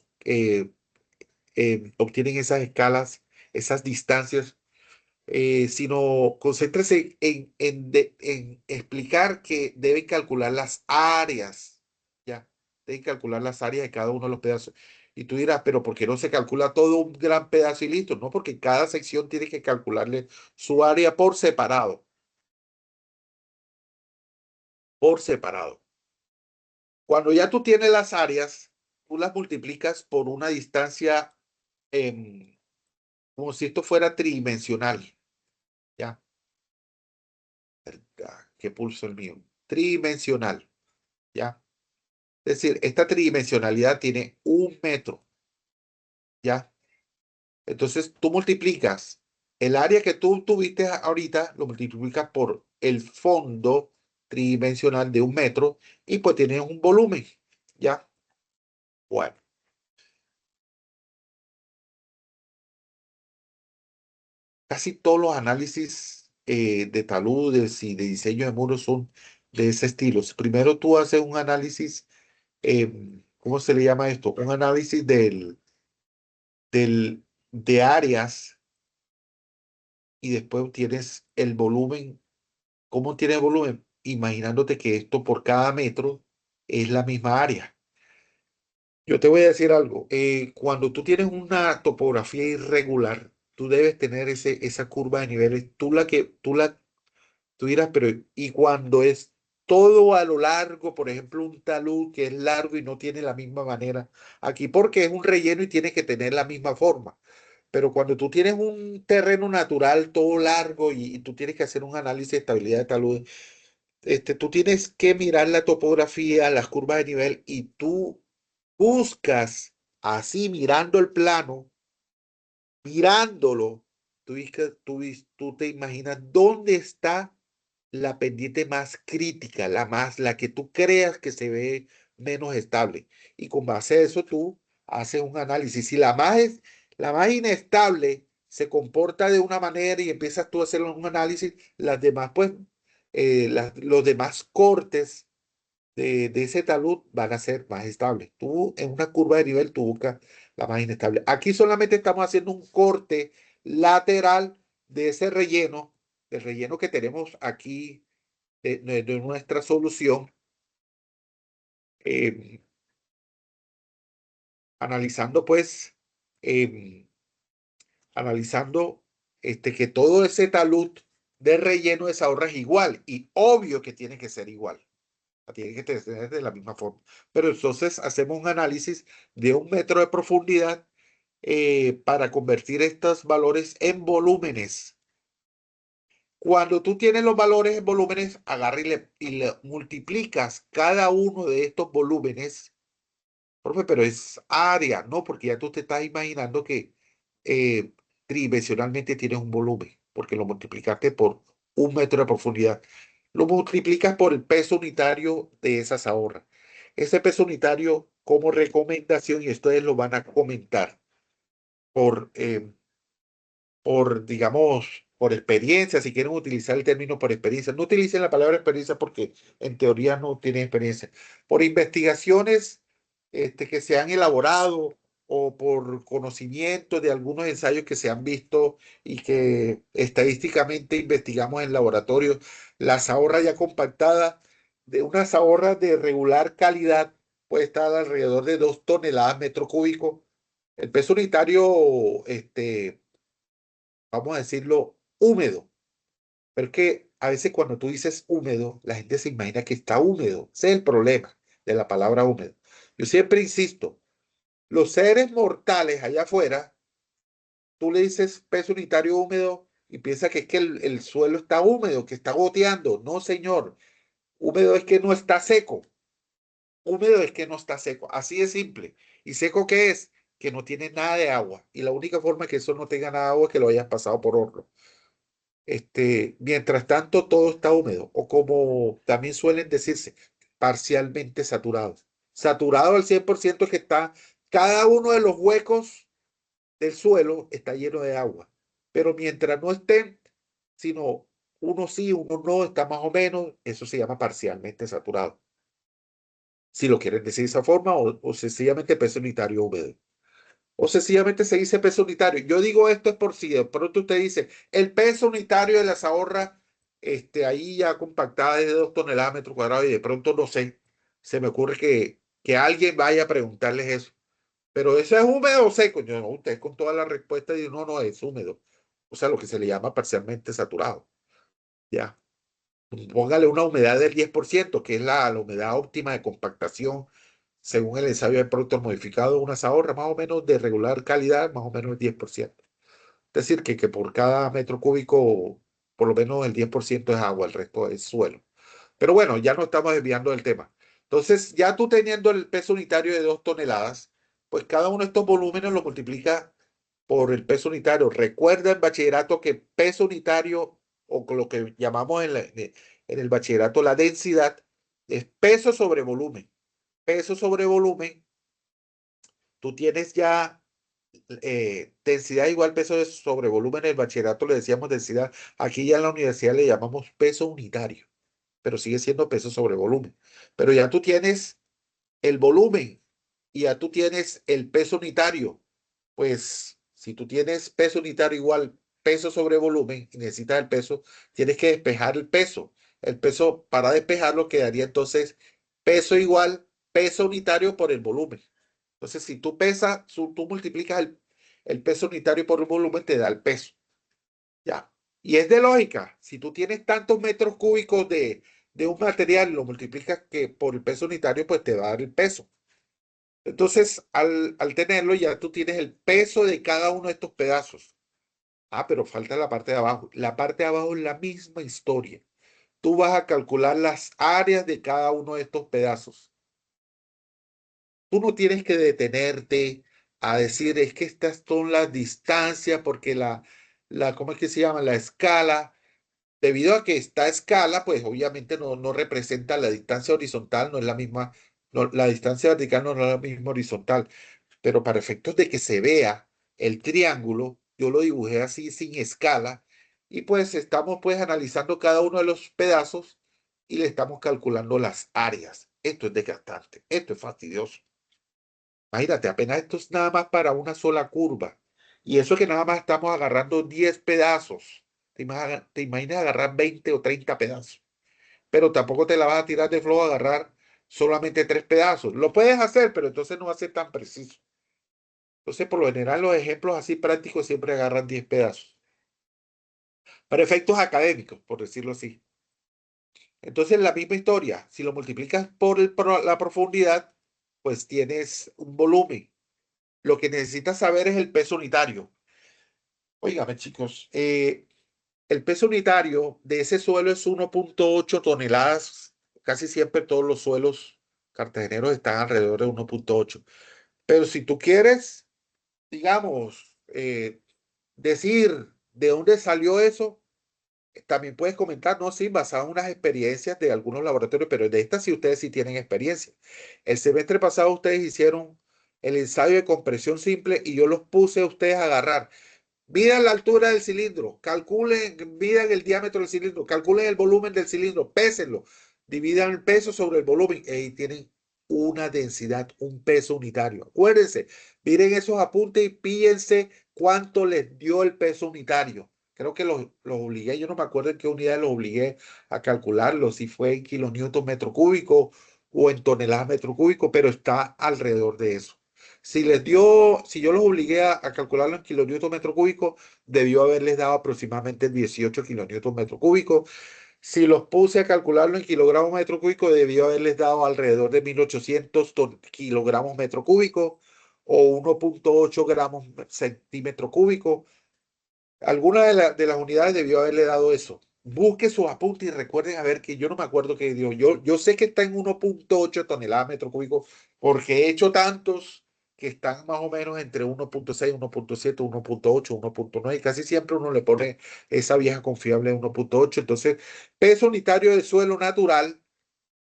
obtienen esas escalas, esas distancias, sino concéntrese en explicar que deben calcular las áreas, ¿ya? Deben calcular las áreas de cada uno de los pedazos. Y tú dirás, pero ¿por qué no se calcula todo un gran pedazo y listo? No, porque cada sección tiene que calcularle su área por separado, por separado. Cuando ya tú tienes las áreas, tú las multiplicas por una distancia em, como si esto fuera tridimensional. ¿Ya? ¿Qué pulso el mío? Tridimensional. ¿Ya? Es decir, esta tridimensionalidad tiene 1 metro, ¿ya? Entonces tú multiplicas el área que tú tuviste ahorita, lo multiplicas por el fondo tridimensional de 1 metro y pues tienes un volumen, ¿ya? Bueno, casi todos los análisis de taludes y de diseño de muros son de ese estilo. Primero tú haces un análisis, ¿cómo se le llama esto? Un análisis de áreas y después tienes el volumen. ¿Cómo tienes volumen? Imaginándote que esto por cada metro es la misma área. Yo te voy a decir algo. Cuando tú tienes una topografía irregular, tú debes tener esa curva de niveles. Tú dirás, pero ¿y cuando es todo a lo largo, por ejemplo, un talud que es largo y no tiene la misma manera? Aquí porque es un relleno y tiene que tener la misma forma. Pero cuando tú tienes un terreno natural todo largo y tú tienes que hacer un análisis de estabilidad de talud, tú tienes que mirar la topografía, las curvas de nivel y tú buscas así mirando el plano, mirándolo, tú te imaginas dónde está la pendiente más crítica, la que tú creas que se ve menos estable. Y con base a eso tú haces un análisis. Si la más inestable se comporta de una manera y empiezas tú a hacer un análisis, las demás, pues, los demás cortes de ese talud van a ser más estables. Tú en una curva de nivel tú buscas la más inestable. Aquí solamente estamos haciendo un corte lateral de ese relleno, del relleno que tenemos aquí de nuestra solución, eh, analizando pues, eh, analizando que todo ese talud de relleno de esa es igual y obvio que tiene que ser igual. Tiene que tener de la misma forma. Pero entonces hacemos un análisis de 1 metro de profundidad para convertir estos valores en volúmenes. Cuando tú tienes los valores en volúmenes, agarra y le multiplicas cada uno de estos volúmenes. Profe, pero es área, ¿no? Porque ya tú te estás imaginando que eh, tridimensionalmente tienes un volumen, porque lo multiplicaste por 1 metro de profundidad. Lo multiplicas por el peso unitario de esas ahorras. Ese peso unitario, como recomendación, y ustedes lo van a comentar por, digamos, por experiencia, si quieren utilizar el término por experiencia, no utilicen la palabra experiencia porque en teoría no tienen experiencia. Por investigaciones que se han elaborado o por conocimiento de algunos ensayos que se han visto y que estadísticamente investigamos en laboratorio, las ahorras ya compactadas de unas ahorras de regular calidad puede estar alrededor de 2 toneladas metro cúbico. El peso unitario, vamos a decirlo, húmedo. Pero es que a veces cuando tú dices húmedo, la gente se imagina que está húmedo. Ese es el problema de la palabra húmedo. Yo siempre insisto, los seres mortales allá afuera, tú le dices peso unitario húmedo y piensa que es que el suelo está húmedo, que está goteando. No, señor. Húmedo es que no está seco. Húmedo es que no está seco. Así de simple. ¿Y seco qué es? Que no tiene nada de agua. Y la única forma que eso no tenga nada de agua es que lo hayas pasado por horno. Mientras tanto, todo está húmedo, o como también suelen decirse, parcialmente saturado. Saturado al 100% es que está, cada uno de los huecos del suelo está lleno de agua. Pero mientras no estén, sino uno sí, uno no, está más o menos, eso se llama parcialmente saturado. Si lo quieren decir de esa forma, o sencillamente peso unitario húmedo. O sencillamente se dice peso unitario. Yo digo esto es por si de pronto usted dice, el peso unitario de las ahorras, ahí ya compactada es de 2 toneladas metro cuadrado y de pronto no sé, se me ocurre que alguien vaya a preguntarles eso. Pero ¿eso es húmedo o seco? Yo, no, usted con toda la respuesta dice, no, no, es húmedo. O sea, lo que se le llama parcialmente saturado. Ya. Póngale una humedad del 10% que es la humedad óptima de compactación según el ensayo de productos modificados, unas ahorras más o menos de regular calidad, más o menos el 10%. Es decir, que por cada metro cúbico, por lo menos el 10% es agua, el resto es suelo. Pero bueno, ya no estamos desviando del tema. Entonces, ya tú teniendo el peso unitario de 2 toneladas, pues cada uno de estos volúmenes lo multiplica por el peso unitario. Recuerda en bachillerato que peso unitario, o con lo que llamamos en el bachillerato la densidad, es peso sobre volumen. Peso sobre volumen, tú tienes ya densidad igual peso sobre volumen. En el bachillerato le decíamos densidad. Aquí ya en la universidad le llamamos peso unitario, pero sigue siendo peso sobre volumen. Pero ya tú tienes el volumen y ya tú tienes el peso unitario. Pues si tú tienes peso unitario igual peso sobre volumen y necesitas el peso, tienes que despejar el peso. El peso para despejarlo quedaría entonces peso igual peso unitario por el volumen. Entonces, si tú pesas, tú multiplicas el peso unitario por el volumen, te da el peso. Ya. Y es de lógica. Si tú tienes tantos metros cúbicos de un material, lo multiplicas que por el peso unitario, pues te va a dar el peso. Entonces, al tenerlo, ya tú tienes el peso de cada uno de estos pedazos. Ah, pero falta la parte de abajo. La parte de abajo es la misma historia. Tú vas a calcular las áreas de cada uno de estos pedazos. Tú no tienes que detenerte a decir, es que estas son las distancias, porque ¿cómo es que se llama? La escala. Debido a que esta escala, pues obviamente no representa la distancia horizontal, no es la misma, la distancia vertical no es la misma horizontal. Pero para efectos de que se vea el triángulo, yo lo dibujé así sin escala y pues estamos pues analizando cada uno de los pedazos y le estamos calculando las áreas. Esto es desgastante, esto es fastidioso. Imagínate, apenas esto es nada más para una sola curva. Y eso que nada más estamos agarrando 10 pedazos. ¿Te imaginas agarrar 20 o 30 pedazos? Pero tampoco te la vas a tirar de flojo a agarrar solamente 3 pedazos. Lo puedes hacer, pero entonces no va a ser tan preciso. Entonces, por lo general, los ejemplos así prácticos siempre agarran 10 pedazos. Para efectos académicos, por decirlo así. Entonces, la misma historia, si lo multiplicas por la profundidad, pues tienes un volumen. Lo que necesitas saber es el peso unitario. Óigame, chicos, el peso unitario de ese suelo es 1,8 toneladas. Casi siempre todos los suelos cartageneros están alrededor de 1,8. Pero si tú quieres, digamos, decir de dónde salió eso, también puedes comentar, no, sí, basado en unas experiencias de algunos laboratorios, pero de estas sí ustedes sí tienen experiencia. El semestre pasado ustedes hicieron el ensayo de compresión simple y yo los puse a ustedes a agarrar. Midan la altura del cilindro, calculen, midan el diámetro del cilindro, calculen el volumen del cilindro, pésenlo, dividan el peso sobre el volumen y tienen una densidad, un peso unitario. Acuérdense, miren esos apuntes y píllense cuánto les dio el peso unitario. Creo que los obligué, yo no me acuerdo en qué unidad los obligué a calcularlo, si fue en kilonewton metro cúbico o en toneladas metro cúbico, pero está alrededor de eso. Si yo los obligué a calcularlo en kilonewton metro cúbico, debió haberles dado aproximadamente 18 kilonewton metro cúbico. Si los puse a calcularlo en kilogramos metro cúbico, debió haberles dado alrededor de 1800 kilogramos metro cúbico o 1,8 gramos centímetro cúbico. Alguna de las unidades debió haberle dado eso. Busque sus apuntes y recuerden a ver que yo no me acuerdo qué dio. Yo sé que está en 1,8 toneladas metro cúbico porque he hecho tantos que están más o menos entre 1,6, 1,7, 1,8, 1,9 y casi siempre uno le pone esa vieja confiable de 1,8. Entonces, peso unitario de suelo natural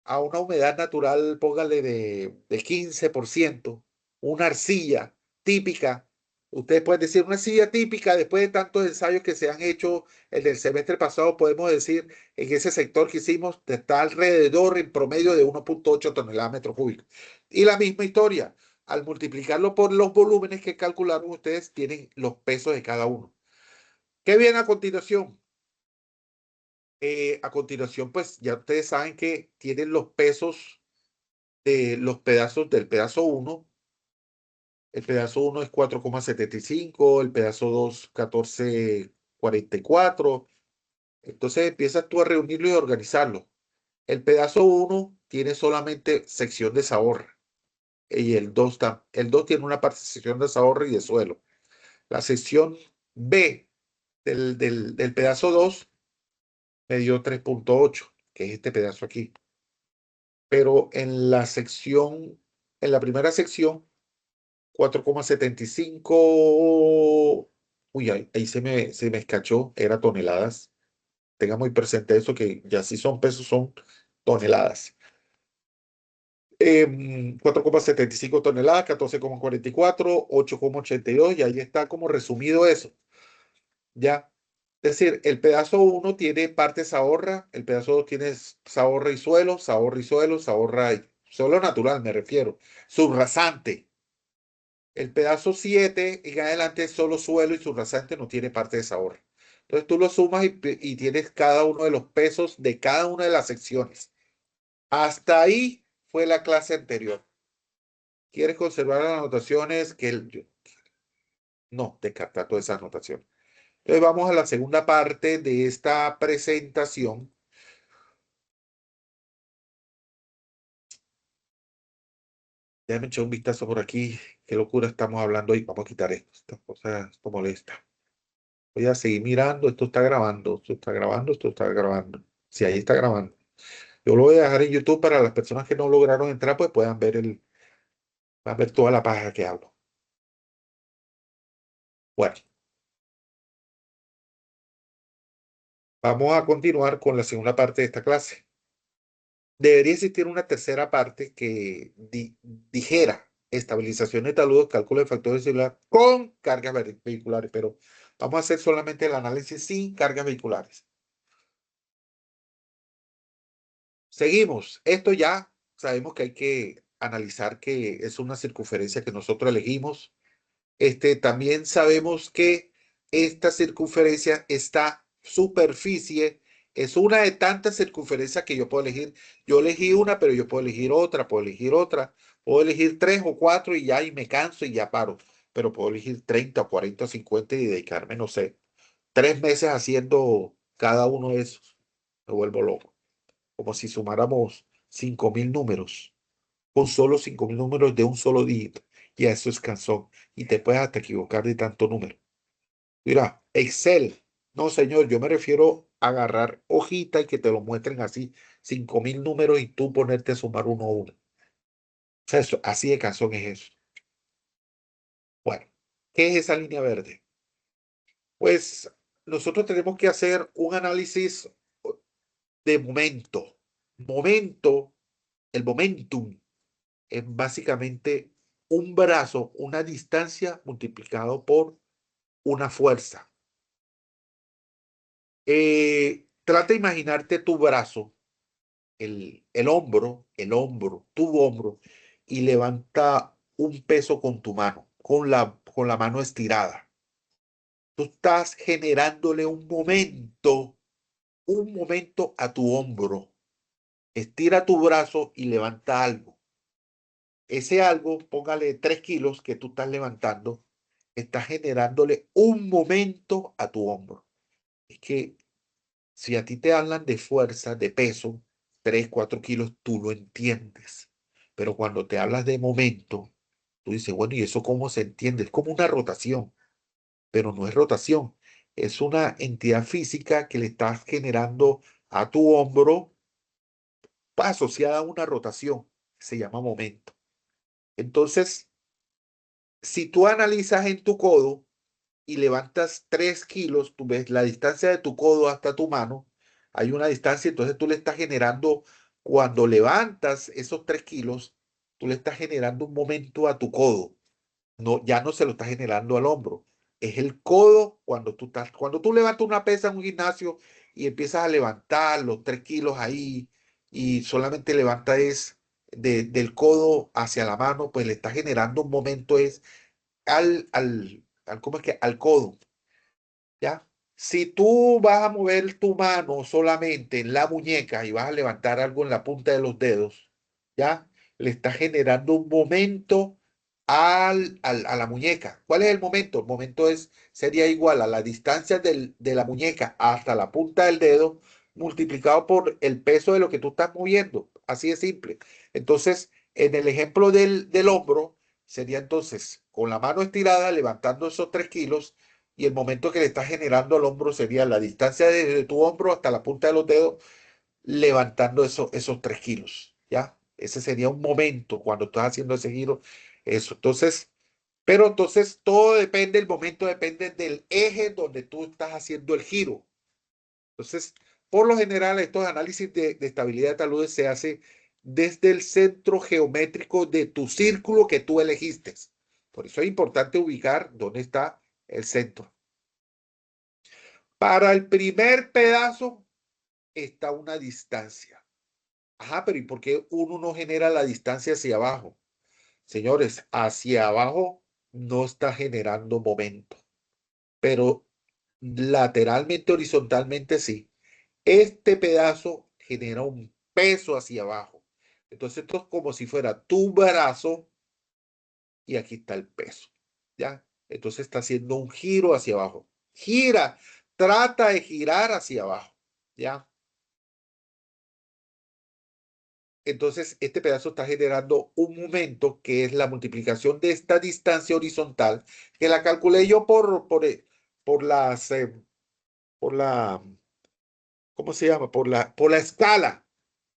a una humedad natural, póngale de 15%, una arcilla típica. Ustedes pueden decir una arcilla típica después de tantos ensayos que se han hecho el del semestre pasado, podemos decir en ese sector que hicimos está alrededor en promedio de 1,8 toneladas metro cúbicos. Y la misma historia, al multiplicarlo por los volúmenes que calcularon ustedes, tienen los pesos de cada uno. ¿Qué viene a continuación? A continuación, pues ya ustedes saben que tienen los pesos de los pedazos del pedazo uno. El pedazo uno es 4,75, el pedazo 2, 14,44. Entonces empiezas tú a reunirlo y a organizarlo. El pedazo uno tiene solamente sección de Sahorra y el 2 tiene una parte de sección de Sahorra y de suelo. La sección B del pedazo 2 me dio 3,8, que es este pedazo aquí. pero en la sección, en la primera sección, 4,75. Uy, ahí se me escachó, era toneladas. Tenga muy presente eso, que ya si son pesos, son toneladas. 4,75 toneladas, 14,44, 8,82, y ahí está como resumido eso, ¿ya? Es decir, el pedazo uno tiene partes ahorra, el pedazo 2 tiene ahorra y suelo, ahorra y suelo, ahorra y suelo natural, me refiero, subrasante. El pedazo 7 en adelante es solo suelo y subrasante, no tiene parte de ahorra. Entonces tú lo sumas y tienes cada uno de los pesos de cada una de las secciones. Hasta ahí fue la clase anterior. ¿Quieres conservar las anotaciones? No, descarta todas esas anotaciones. Entonces vamos a la segunda parte de esta presentación. Déjame echar un vistazo por aquí. Qué locura estamos hablando hoy. Vamos a quitar esto. Esta cosa, esto molesta. Voy a seguir mirando. Esto está grabando. Esto está grabando. Esto está grabando. Sí, ahí está grabando. Yo lo voy a dejar en YouTube para las personas que no lograron entrar, pues puedan ver toda la paja que hablo. Bueno, vamos a continuar con la segunda parte de esta clase. Debería existir una tercera parte que dijera estabilización de taludes, cálculo de factores celulares con cargas vehiculares, pero vamos a hacer solamente el análisis sin cargas vehiculares. Seguimos. Esto ya sabemos que hay que analizar que es una circunferencia que nosotros elegimos. También sabemos que esta circunferencia, esta superficie, es una de tantas circunferencias que yo puedo elegir. Yo elegí una, pero yo puedo elegir otra, puedo elegir tres o cuatro y ya y me canso y ya paro. Pero puedo elegir 30, 40, 50 y dedicarme, no sé, 3 meses haciendo cada uno de esos. Me vuelvo loco. Como si sumáramos 5.000 números, con solo 5.000 números de un solo dígito. Y eso es cansón. Y te puedes hasta equivocar de tanto número. Mira, Excel. No, señor, yo me refiero a agarrar hojita y que te lo muestren así, 5.000 números y tú ponerte a sumar uno a uno. O sea, así de cansón es eso. Bueno, ¿qué es esa línea verde? Pues nosotros tenemos que hacer un análisis de momento. Momento, el momentum es básicamente un brazo, una distancia multiplicado por una fuerza. Trata de imaginarte tu brazo, tu hombro, y levanta un peso con tu mano, con la mano estirada. Tú estás generándole un momento a tu hombro. Estira tu brazo y levanta algo. Ese algo, póngale 3 kilos que tú estás levantando, está generándole un momento a tu hombro. Es que si a ti te hablan de fuerza, de peso, 3 4 kilos, tú lo entiendes. Pero cuando te hablas de momento, tú dices, bueno, ¿y eso cómo se entiende? Es como una rotación, pero no es rotación. Es una entidad física que le estás generando a tu hombro asociada a una rotación. Se llama momento. Entonces, si tú analizas en tu codo y levantas 3 kilos, tú ves la distancia de tu codo hasta tu mano, hay una distancia, entonces tú le estás generando, cuando levantas esos 3 kilos, tú le estás generando un momento a tu codo. No, ya no se lo estás generando al hombro. Es el codo cuando tú levantas una pesa en un gimnasio y empiezas a levantar los 3 kilos ahí y solamente levanta es del codo hacia la mano, pues le estás generando un momento es ¿cómo es que? Al codo, ¿ya? Si tú vas a mover tu mano solamente en la muñeca y vas a levantar algo en la punta de los dedos, ¿ya? Le estás generando un momento a la muñeca. ¿Cuál es el momento? El momento sería igual a la distancia de la muñeca hasta la punta del dedo multiplicado por el peso de lo que tú estás moviendo. Así de simple. Entonces, en el ejemplo del hombro, sería entonces con la mano estirada levantando esos 3 kilos y el momento que le estás generando al hombro sería la distancia desde tu hombro hasta la punta de los dedos levantando esos 3 kilos, ¿ya? Ese sería un momento cuando estás haciendo ese giro. Eso. Entonces todo depende, el momento depende del eje donde tú estás haciendo el giro. Entonces, por lo general, estos análisis de estabilidad de taludes se hace desde el centro geométrico de tu círculo que tú elegiste. Por eso es importante ubicar dónde está el centro. Para el primer pedazo está una distancia. Ajá, pero ¿y por qué uno no genera la distancia hacia abajo? Señores, hacia abajo no está generando momento, pero lateralmente, horizontalmente sí. Este pedazo genera un peso hacia abajo. Entonces esto es como si fuera tu brazo y aquí está el peso. ¿Ya? Entonces está haciendo un giro hacia abajo. Gira, trata de girar hacia abajo. ¿Ya? Entonces este pedazo está generando un momento que es la multiplicación de esta distancia horizontal, que la calculé yo por las, por la, ¿cómo se llama? Por la escala.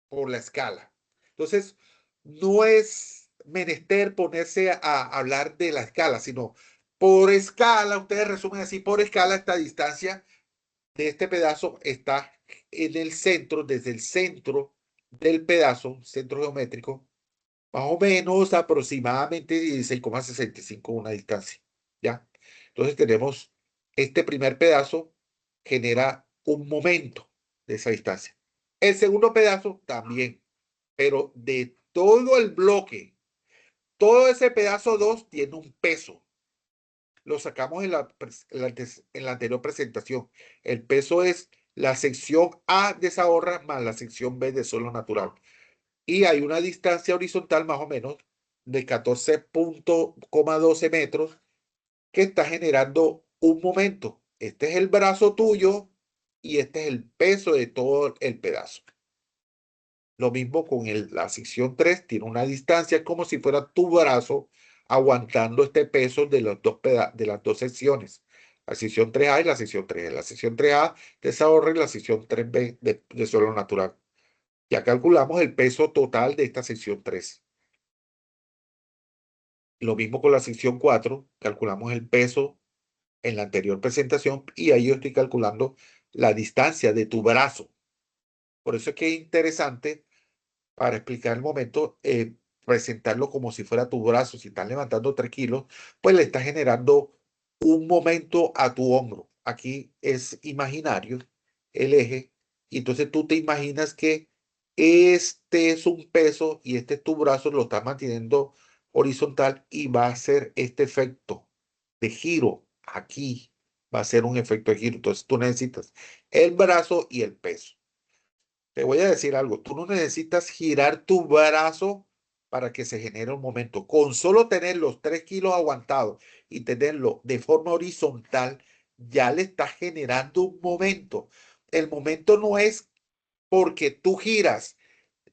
Por la escala. Entonces, no es menester ponerse a hablar de la escala, sino por escala, ustedes resumen así, por escala esta distancia de este pedazo está en el centro, desde el centro del pedazo, centro geométrico, más o menos aproximadamente 16,65 una distancia, ¿ya? Entonces tenemos este primer pedazo genera un momento de esa distancia. El segundo pedazo también, pero de todo el bloque, todo ese pedazo 2 tiene un peso. Lo sacamos en la anterior presentación. El peso es la sección A de esa horra más la sección B de suelo natural. Y hay una distancia horizontal más o menos de 14,12 metros que está generando un momento. Este es el brazo tuyo y este es el peso de todo el pedazo. Lo mismo con la sección 3 tiene una distancia como si fuera tu brazo aguantando este peso de las dos secciones. La sección 3A y la sección 3. La sección 3A de esa horra y la sección 3B de suelo natural. Ya calculamos el peso total de esta sección 3. Lo mismo con la sección 4, calculamos el peso en la anterior presentación y ahí yo estoy calculando la distancia de tu brazo. Por eso es que es interesante para explicar el momento, presentarlo como si fuera tu brazo. Si estás levantando 3 kilos, pues le estás generando un momento a tu hombro. Aquí es imaginario el eje y entonces tú te imaginas que este es un peso y este es tu brazo, lo estás manteniendo horizontal y va a hacer este efecto de giro aquí. Va a ser un efecto de giro. Entonces tú necesitas el brazo y el peso. Te voy a decir algo, tú no necesitas girar tu brazo para que se genere un momento. Con solo tener los 3 kilos aguantados y tenerlo de forma horizontal, ya le estás generando un momento. El momento no es porque tú giras,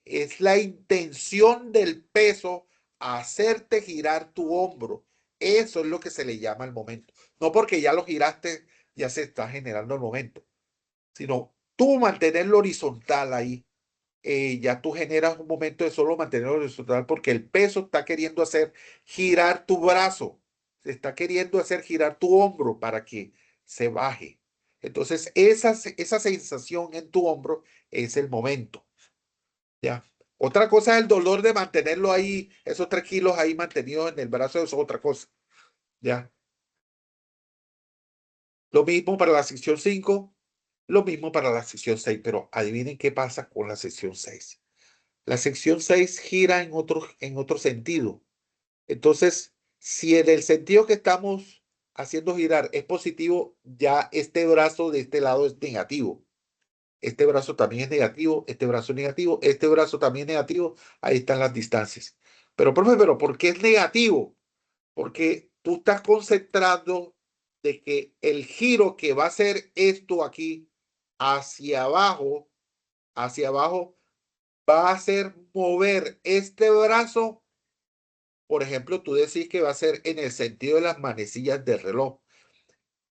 es la intención del peso a hacerte girar tu hombro. Eso es lo que se le llama el momento. No porque ya lo giraste, ya se está generando el momento, sino tú mantenerlo horizontal ahí, ya tú generas un momento de solo mantenerlo horizontal porque el peso está queriendo hacer girar tu brazo, está queriendo hacer girar tu hombro para que se baje. Entonces, esa sensación en tu hombro es el momento, ¿ya? Otra cosa es el dolor de mantenerlo ahí, esos 3 kilos ahí mantenidos en el brazo, eso es otra cosa, ¿ya? Lo mismo para la sección 5, lo mismo para la sección 6, pero adivinen qué pasa con la sección 6. La sección 6 gira en otro sentido. Entonces, si en el sentido que estamos haciendo girar es positivo, ya este brazo de este lado es negativo. Este brazo también es negativo, este brazo es negativo, este brazo también es negativo. Ahí están las distancias. Pero, profe, ¿pero por qué es negativo? Porque tú estás concentrando de que el giro que va a hacer esto aquí hacia abajo, va a hacer mover este brazo. Por ejemplo, tú decís que va a ser en el sentido de las manecillas del reloj.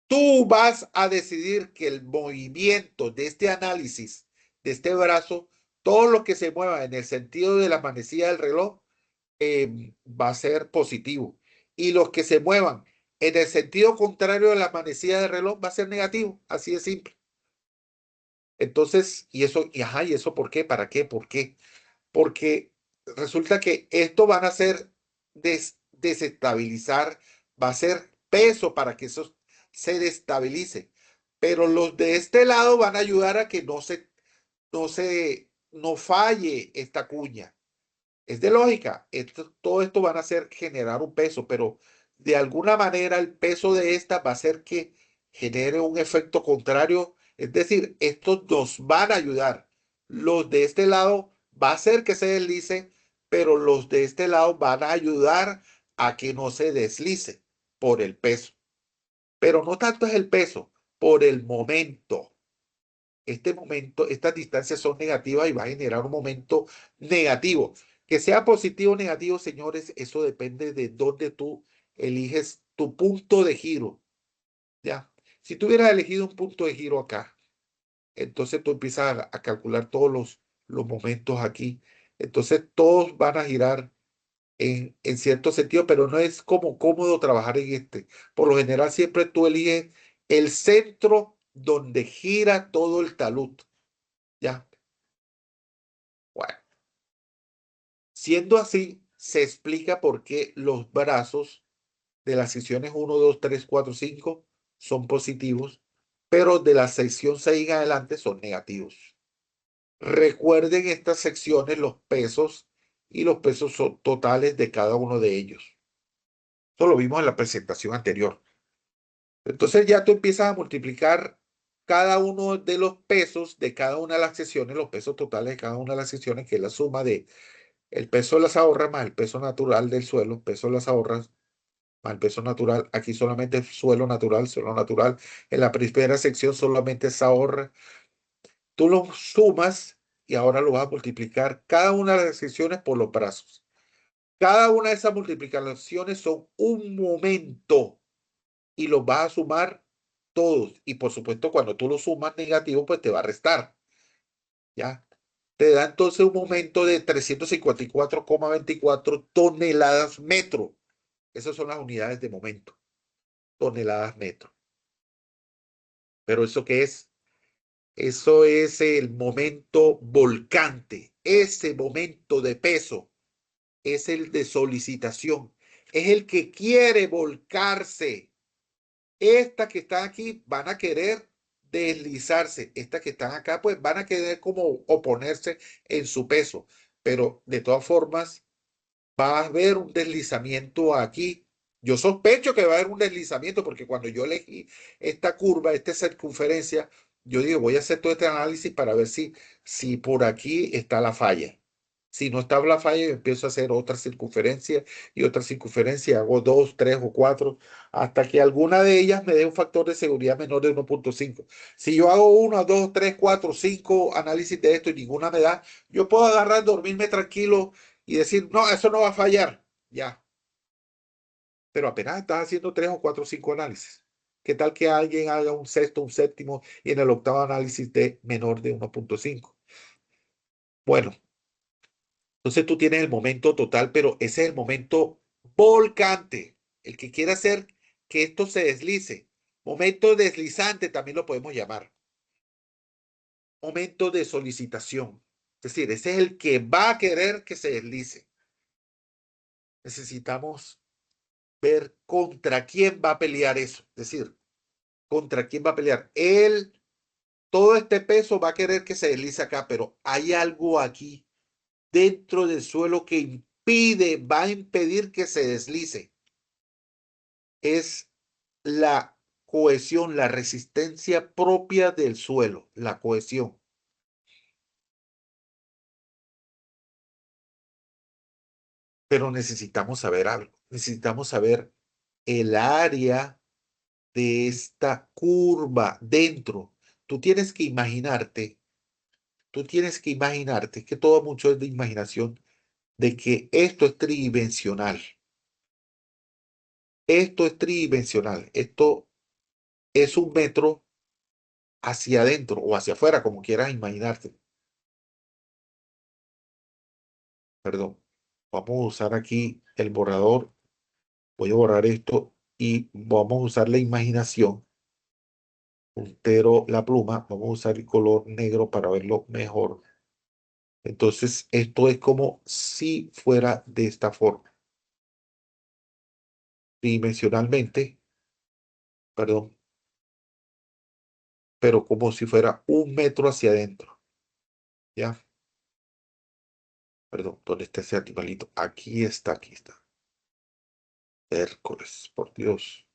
Tú vas a decidir que el movimiento de este análisis de este brazo Todo lo que se mueva en el sentido de la manecilla del reloj va a ser positivo. Y los que se muevan en el sentido contrario de la manecilla del reloj va a ser negativo. Así de simple. Entonces, ¿y eso por qué? ¿Para qué? ¿Por qué? Porque resulta que esto van a ser desestabilizar, va a ser peso para que eso se destabilice. Pero los de este lado van a ayudar a que no falle esta cuña. Es de lógica. Todo esto van a hacer generar un peso, pero de alguna manera el peso de esta va a hacer que genere un efecto contrario. Es decir, estos nos van a ayudar. Los de este lado va a hacer que se deslice, pero los de este lado van a ayudar a que no se deslice por el peso. Pero no tanto es el peso, por el momento. Este momento, estas distancias son negativas y va a generar un momento negativo. Que sea positivo o negativo, señores, eso depende de dónde tú eliges tu punto de giro, ¿ya? Si tú hubieras elegido un punto de giro acá, entonces tú empiezas a calcular todos los momentos aquí. Entonces todos van a girar en cierto sentido, pero no es como cómodo trabajar en este. Por lo general, siempre tú eliges el centro donde gira todo el talud, ¿ya? Bueno, siendo así, se explica por qué los brazos de las secciones 1, 2, 3, 4, 5 son positivos, pero de la sección 6 en adelante son negativos. Recuerden estas secciones, los pesos y los pesos totales de cada uno de ellos. Eso lo vimos en la presentación anterior. Entonces ya tú empiezas a multiplicar cada uno de los pesos de cada una de las secciones, los pesos totales de cada una de las secciones, que es la suma de el peso de las ahorras más el peso natural del suelo, peso de las ahorras más el peso natural. Aquí solamente es suelo natural, suelo natural. En la primera sección solamente es ahorra. Tú lo sumas y ahora lo vas a multiplicar cada una de las secciones por los brazos. Cada una de esas multiplicaciones son un momento y los vas a sumar todos. Y por supuesto, cuando tú lo sumas negativo, pues te va a restar. ¿Ya? Te da entonces un momento de 354,24 toneladas metro. Esas son las unidades de momento, toneladas metro. Pero ¿eso qué es? Eso es el momento volcante. Ese momento de peso es el de solicitación. Es el que quiere volcarse. Estas que están aquí van a querer deslizarse. Estas que están acá, pues van a querer como oponerse en su peso. Pero de todas formas, va a haber un deslizamiento aquí. Yo sospecho que va a haber un deslizamiento porque cuando yo elegí esta curva, esta circunferencia, yo digo, voy a hacer todo este análisis para ver si por aquí está la falla. Si no está la falla, yo empiezo a hacer otra circunferencia y otra circunferencia, hago dos, tres o cuatro, hasta que alguna de ellas me dé un factor de seguridad menor de 1,5. Si yo hago uno, dos, tres, cuatro, cinco análisis de esto y ninguna me da, yo puedo agarrar, dormirme tranquilo y decir, no, eso no va a fallar, ya. Pero apenas estás haciendo tres o cuatro o cinco análisis. ¿Qué tal que alguien haga un sexto, un séptimo y en el octavo análisis de menor de 1,5? Bueno, entonces tú tienes el momento total, pero ese es el momento volcante, el que quiere hacer que esto se deslice. Momento deslizante también lo podemos llamar. Momento de solicitación. Es decir, ese es el que va a querer que se deslice. Necesitamos ver contra quién va a pelear eso. Es decir, contra quién va a pelear. Él, todo este peso va a querer que se deslice acá, pero hay algo aquí dentro del suelo que va a impedir que se deslice. Es la cohesión, la resistencia propia del suelo, la cohesión. Pero necesitamos saber algo. Necesitamos saber el área de esta curva dentro. Tú tienes que imaginarte Tú tienes que imaginarte que todo mucho es de imaginación, de que esto es tridimensional. Esto es tridimensional. Esto es un metro hacia adentro o hacia afuera, como quieras imaginarte. Perdón. Vamos a usar aquí el borrador. Voy a borrar esto y vamos a usar la imaginación. Puntero, la pluma. Vamos a usar el color negro para verlo mejor. Entonces, esto es como si fuera de esta forma. Dimensionalmente, perdón, pero como si fuera 1 metro hacia adentro. ¿Ya? Perdón, ¿dónde está ese animalito? Aquí está, aquí está. Hércules, por Dios.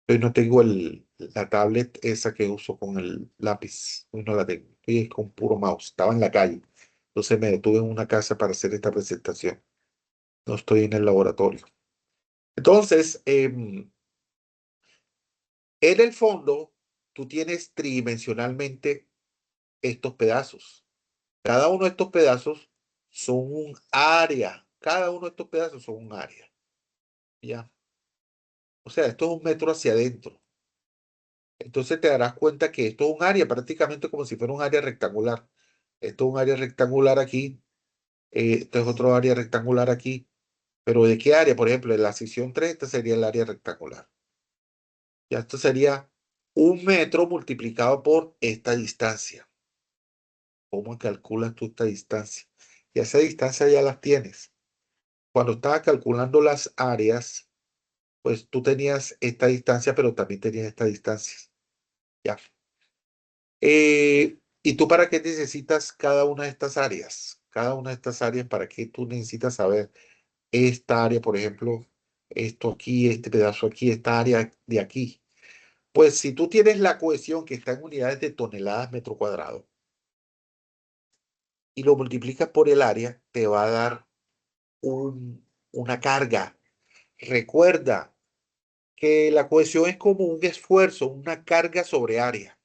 Hoy no tengo la tablet esa que uso con el lápiz. Hoy no la tengo. Estoy con puro mouse. Estaba en la calle. Entonces me detuve en una casa para hacer esta presentación. No estoy en el laboratorio. Entonces, en el fondo, tú tienes tridimensionalmente estos pedazos. Cada uno de estos pedazos son un área. Cada uno de estos pedazos son un área. ¿Ya? O sea, esto es 1 metro hacia adentro. Entonces te darás cuenta que esto es un área prácticamente como si fuera un área rectangular. Esto es un área rectangular aquí, esto es otro área rectangular aquí. Pero ¿de qué área? Por ejemplo, en la sección 3, esta sería el área rectangular. Ya esto sería 1 metro multiplicado por esta distancia. ¿Cómo calculas tú esta distancia? Y esa distancia ya las tienes. Cuando estaba calculando las áreas, pues tú tenías esta distancia, pero también tenías esta distancia. Ya. ¿Y tú para qué necesitas cada una de estas áreas? Cada una de estas áreas, ¿para qué tú necesitas saber esta área, por ejemplo, esto aquí, este pedazo aquí, esta área de aquí? Pues si tú tienes la cohesión que está en unidades de toneladas metro cuadrado y lo multiplicas por el área, te va a dar una carga. Recuerda que la cohesión es como un esfuerzo, una carga sobre área.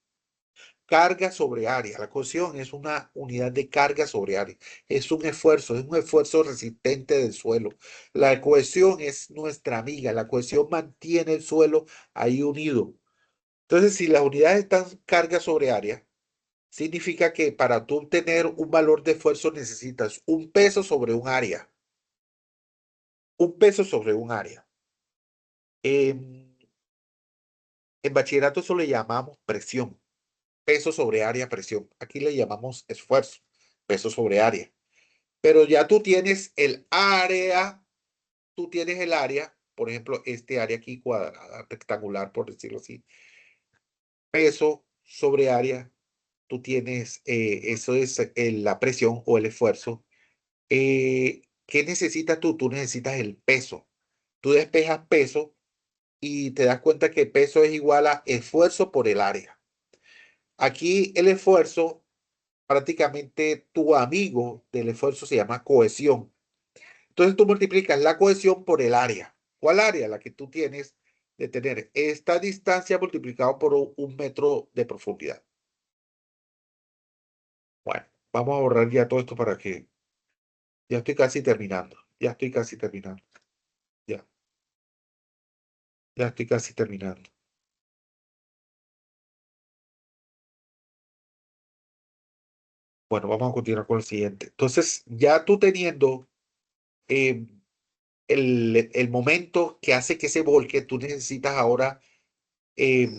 Carga sobre área. La cohesión es una unidad de carga sobre área. Es un esfuerzo resistente del suelo. La cohesión es nuestra amiga. La cohesión mantiene el suelo ahí unido. Entonces, si las unidades están carga sobre área, significa que para tú tener un valor de esfuerzo necesitas un peso sobre un área. Un peso sobre un área. En, en bachillerato eso le llamamos presión. Peso sobre área, presión. Aquí le llamamos esfuerzo. Peso sobre área. Pero ya tú tienes el área, por ejemplo, este área aquí cuadrada, rectangular, por decirlo así, peso sobre área, tú tienes, eso es la presión o el esfuerzo. ¿Qué necesitas tú? Tú necesitas el peso. Tú despejas peso y te das cuenta que peso es igual a esfuerzo por el área. Aquí el esfuerzo, prácticamente tu amigo del esfuerzo se llama cohesión. Entonces tú multiplicas la cohesión por el área. ¿Cuál área? La que tú tienes de tener esta distancia multiplicado por 1 metro de profundidad. Bueno, vamos a borrar ya todo esto para que ya estoy casi terminando. Ya estoy casi terminando. Ya, ya estoy casi terminando. Bueno, vamos a continuar con el siguiente. Entonces, ya tú teniendo eh, el momento que hace que se volque, tú necesitas ahora, eh,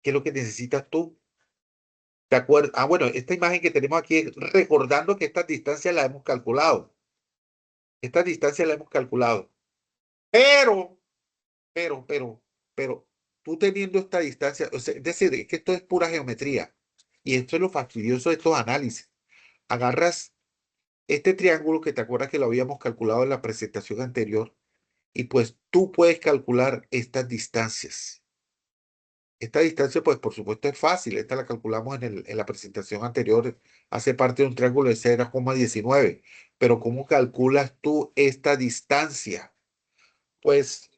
¿qué es lo que necesitas tú? ¿De acuerdo? Ah, bueno, esta imagen que tenemos aquí es recordando que estas distancias las hemos calculado. Estas distancias las hemos calculado. Pero, pero, pero, pero, tú teniendo esta distancia, o sea, es decir, es que esto es pura geometría. Y esto es lo fastidioso de estos análisis. Agarras este triángulo que te acuerdas que lo habíamos calculado en la presentación anterior, y pues tú puedes calcular estas distancias. Esta distancia, pues por supuesto es fácil. Esta la calculamos en la presentación anterior. Hace parte de un triángulo de 0,19. Pero ¿cómo calculas tú esta distancia? Pues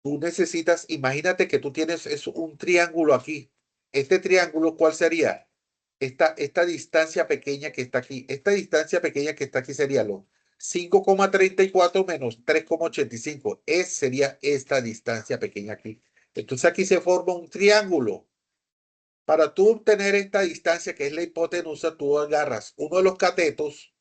tú necesitas, imagínate que tú tienes un triángulo aquí. Este triángulo, ¿cuál sería? Esta distancia pequeña que está aquí. Esta distancia pequeña que está aquí sería lo 5,34 menos 3,85. Sería esta distancia pequeña aquí. Entonces aquí se forma un triángulo. Para tú obtener esta distancia, que es la hipotenusa, tú agarras uno de los catetos,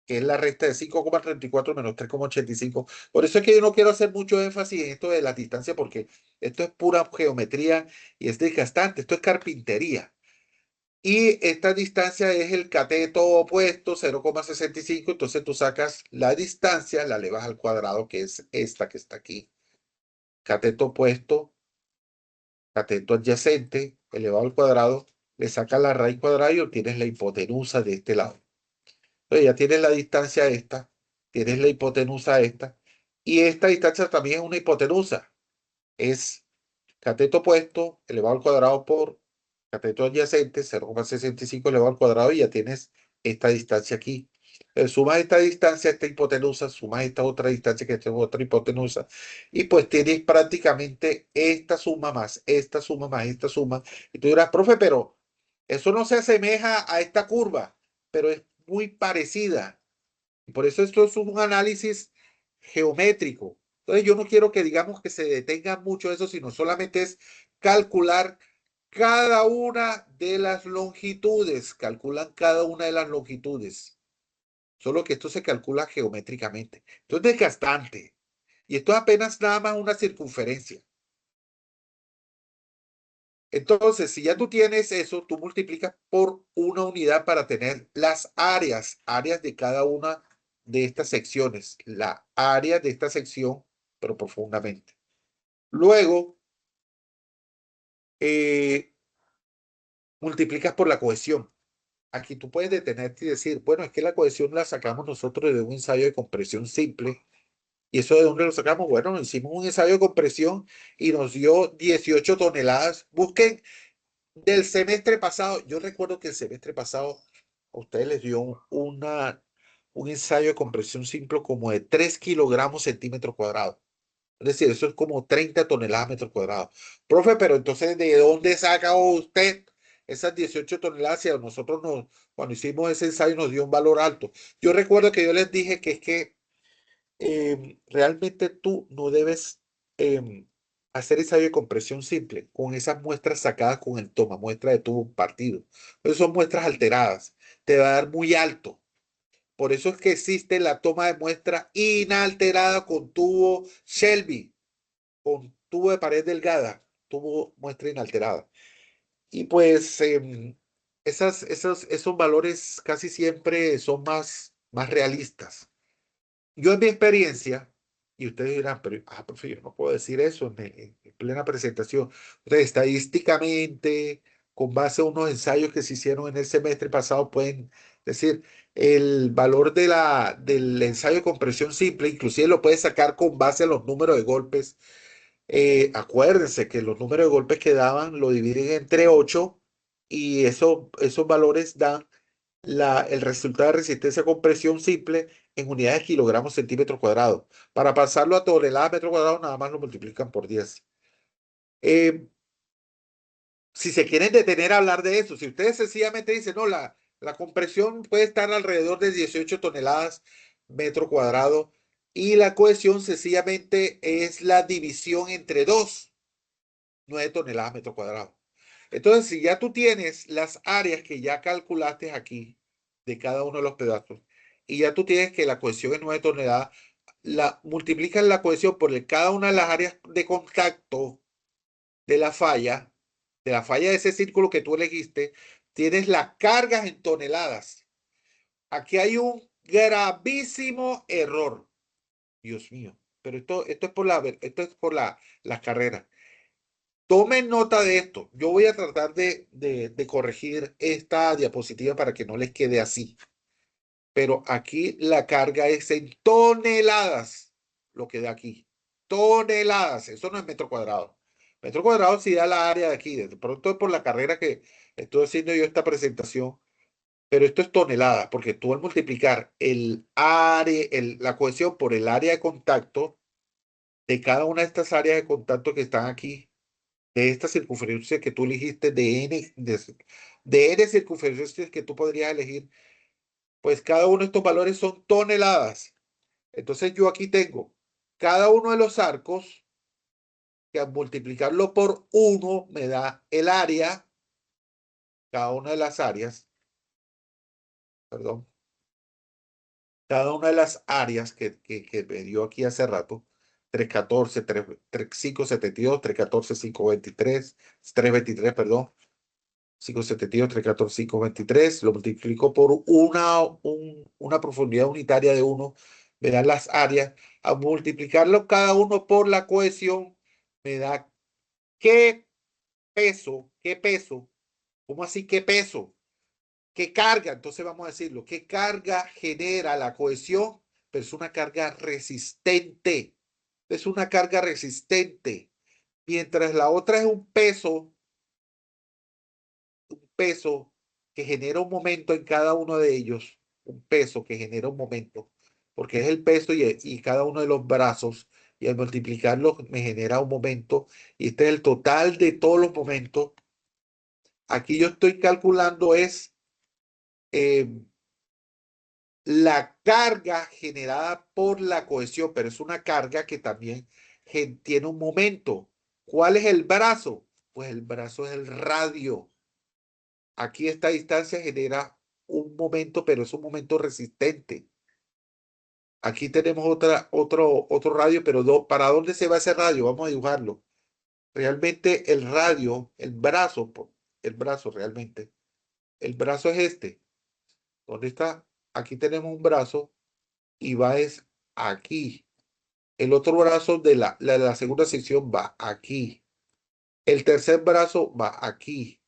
que es la resta de 5,34 menos 3,85. Por eso es que yo no quiero hacer mucho énfasis en esto de la distancia, porque esto es pura geometría y es desgastante, esto es carpintería. Y esta distancia es el cateto opuesto, 0,65. Entonces tú sacas la distancia, la elevas al cuadrado, que es esta que está aquí. Cateto opuesto, cateto adyacente, elevado al cuadrado, le sacas la raíz cuadrada y obtienes la hipotenusa de este lado. Entonces ya tienes la distancia esta, tienes la hipotenusa esta, y esta distancia también es una hipotenusa. Es cateto opuesto elevado al cuadrado por cateto adyacente, 0,65 elevado al cuadrado, y ya tienes esta distancia aquí. Sumas esta distancia, esta hipotenusa, sumas esta otra distancia, que esta es otra hipotenusa, y pues tienes prácticamente esta suma más esta suma más esta suma. Y tú dirás, profe, pero eso no se asemeja a esta curva, pero es muy parecida. Y por eso esto es un análisis geométrico. Entonces yo no quiero que digamos que se detenga mucho eso, sino solamente es calcular cada una de las longitudes, calculan cada una de las longitudes. Solo que esto se calcula geométricamente. Esto es desgastante. Y esto es apenas nada más una circunferencia. Entonces, si ya tú tienes eso, tú multiplicas por una unidad para tener las áreas de cada una de estas secciones, la área de esta sección, pero profundamente. Luego, eh, multiplicas por la cohesión. Aquí tú puedes detenerte y decir, bueno, es que la cohesión la sacamos nosotros de un ensayo de compresión simple. ¿Y eso de dónde lo sacamos? Bueno, nos hicimos un ensayo de compresión y nos dio 18 toneladas. Busquen del semestre pasado. Yo recuerdo que el semestre pasado a ustedes les dio un ensayo de compresión simple como de 3 kilogramos centímetro cuadrado. Es decir, eso es como 30 toneladas metro cuadrado. Profe, pero entonces, ¿de dónde saca usted esas 18 toneladas? Si a nosotros cuando hicimos ese ensayo nos dio un valor alto. Yo recuerdo que yo les dije que es que realmente tú no debes hacer ensayo de compresión simple con esas muestras sacadas con el toma, muestra de tubo partido. Esas son muestras alteradas. Te va a dar muy alto. Por eso es que existe la toma de muestra inalterada con tubo Shelby, con tubo de pared delgada, tubo muestra inalterada. Y pues esos valores casi siempre son más realistas. Yo en mi experiencia, y ustedes dirán, pero, profe, yo no puedo decir eso en plena presentación. Entonces, estadísticamente, con base a unos ensayos que se hicieron en el semestre pasado, pueden decir, el valor del ensayo de compresión simple, inclusive lo puedes sacar con base a los números de golpes. Acuérdense que los números de golpes que daban lo dividen entre 8 y esos valores dan el resultado de resistencia a compresión simple en unidades de kilogramos centímetro cuadrado. Para pasarlo a toneladas metro cuadrado, nada más lo multiplican por 10. Eh, si se quieren detener a hablar de eso, si ustedes sencillamente dicen, no, la compresión puede estar alrededor de 18 toneladas metro cuadrado y la cohesión sencillamente es la división entre 2, 9 toneladas metro cuadrado. Entonces, si ya tú tienes las áreas que ya calculaste aquí de cada uno de los pedazos y ya tú tienes que la cohesión es 9 toneladas, multiplicas la cohesión por cada una de las áreas de contacto de la falla de ese círculo que tú elegiste, tienes las cargas en toneladas. Aquí hay un gravísimo error. Dios mío, pero esto es por las carreras. Tomen nota de esto. Yo voy a tratar de corregir esta diapositiva para que no les quede así. Pero aquí la carga es en toneladas, lo que da aquí. Toneladas, eso no es metro cuadrado. Metro cuadrado sí da la área de aquí. De pronto es por la carrera que estoy haciendo yo esta presentación, pero esto es toneladas, porque tú al multiplicar el área, la cohesión por el área de contacto de cada una de estas áreas de contacto que están aquí, de esta circunferencia que tú elegiste, de N circunferencias que tú podrías elegir, pues cada uno de estos valores son toneladas. Entonces yo aquí tengo cada uno de los arcos, que al multiplicarlo por 1 me da el área, cada una de las áreas, perdón, cada una de las áreas que me dio aquí hace rato, 314, 572, 314, 523, 323, perdón, 572, 314, 523, lo multiplico por una profundidad unitaria de 1, me dan las áreas, a multiplicarlo cada uno por la cohesión, me da qué peso, ¿cómo así qué peso? ¿Qué carga? Entonces vamos a decirlo, ¿qué carga genera la cohesión? Pero es una carga resistente, es una carga resistente, mientras la otra es un peso que genera un momento en cada uno de ellos, un peso que genera un momento, porque es el peso y cada uno de los brazos, y al multiplicarlo me genera un momento, y este es el total de todos los momentos. Aquí yo estoy calculando es eh, la carga generada por la cohesión, pero es una carga que también tiene un momento. ¿Cuál es el brazo? Pues el brazo es el radio. Aquí esta distancia genera un momento, pero es un momento resistente. Aquí tenemos otro radio, pero ¿para dónde se va ese radio? Vamos a dibujarlo. Realmente el radio, el brazo realmente, el brazo es este. ¿Dónde está? Aquí tenemos un brazo y va es aquí. El otro brazo de la segunda sección va aquí. El tercer brazo va aquí.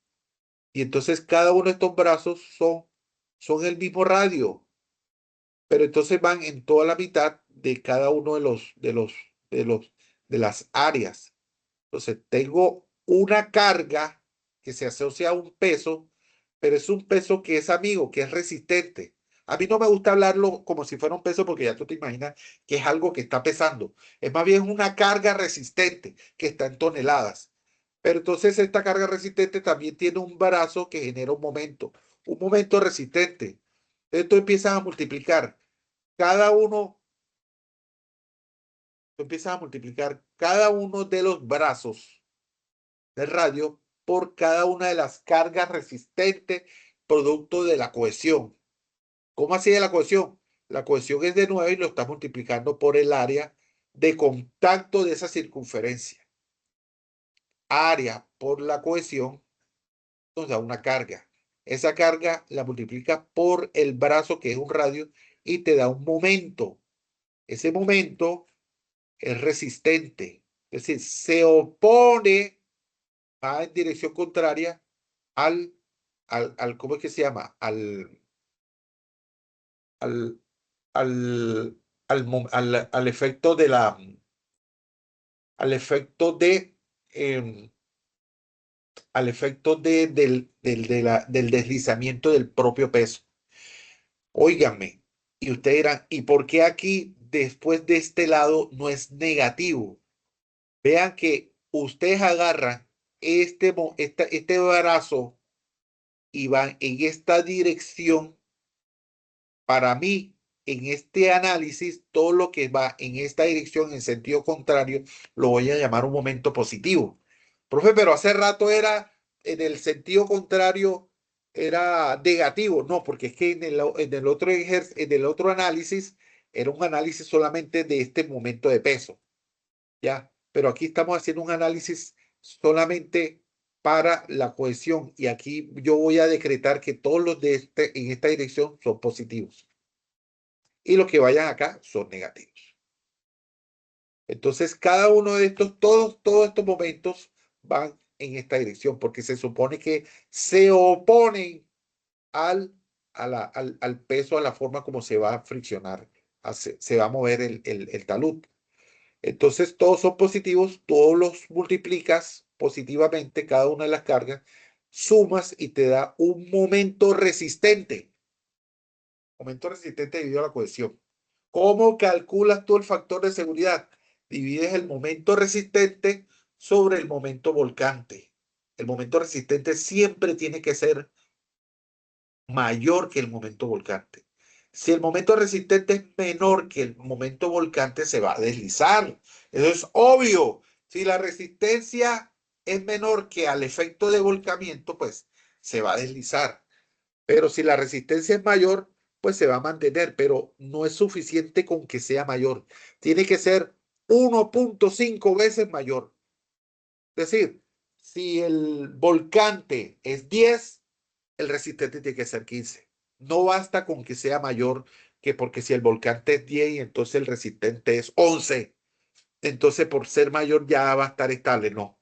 Y entonces cada uno de estos brazos son el mismo radio, pero entonces van en toda la mitad de cada uno de las áreas. Entonces tengo una carga que se asocia a un peso, pero es un peso que es amigo, que es resistente. A mí no me gusta hablarlo como si fuera un peso porque ya tú te imaginas que es algo que está pesando. Es más bien una carga resistente que está en toneladas. Pero entonces esta carga resistente también tiene un brazo que genera un momento resistente. Entonces tú empiezas a multiplicar cada uno, tú empiezas a multiplicar cada uno de los brazos del radio por cada una de las cargas resistentes producto de la cohesión. ¿Cómo así de la cohesión? La cohesión es de 9 y lo está multiplicando por el área de contacto de esa circunferencia. Área por la cohesión nos da una carga. Esa carga la multiplica por el brazo que es un radio y te da un momento. Ese momento es resistente. Es decir, se opone, va en dirección contraria al, ¿cómo es que se llama? Al, al efecto al efecto de, em, al efecto del deslizamiento del propio peso. Óigame, y ustedes dirán, ¿y por qué aquí después de este lado no es negativo? Vean que ustedes agarran este brazo y van en esta dirección. Para mí, en este análisis, todo lo que va en esta dirección, en sentido contrario, lo voy a llamar un momento positivo. Profe, pero hace rato era en el sentido contrario, era negativo. No, porque es que en el otro análisis era un análisis solamente de este momento de peso, ¿ya? Pero aquí estamos haciendo un análisis solamente para la cohesión y aquí yo voy a decretar que todos los en esta dirección son positivos y los que vayan acá son negativos. Entonces, cada uno de todos estos momentos van en esta dirección porque se supone que se oponen al, al peso, a la forma como se va a friccionar, se va a mover el talud. Entonces, todos son positivos, todos los multiplicas positivamente, cada una de las cargas, sumas y te da un momento resistente. Momento resistente debido a la cohesión. ¿Cómo calculas tú el factor de seguridad? Divides el momento resistente sobre el momento volcante. El momento resistente siempre tiene que ser mayor que el momento volcante. Si el momento resistente es menor que el momento volcante, se va a deslizar. Eso es obvio. Si la resistencia es menor que al efecto de volcamiento, pues se va a deslizar. Pero si la resistencia es mayor, pues se va a mantener, pero no es suficiente con que sea mayor. Tiene que ser 1.5 veces mayor. Es decir, si el volcante es 10, el resistente tiene que ser 15. No basta con que sea mayor que porque si el volcante es 10 y entonces el resistente es 11, entonces por ser mayor ya va a estar estable. No.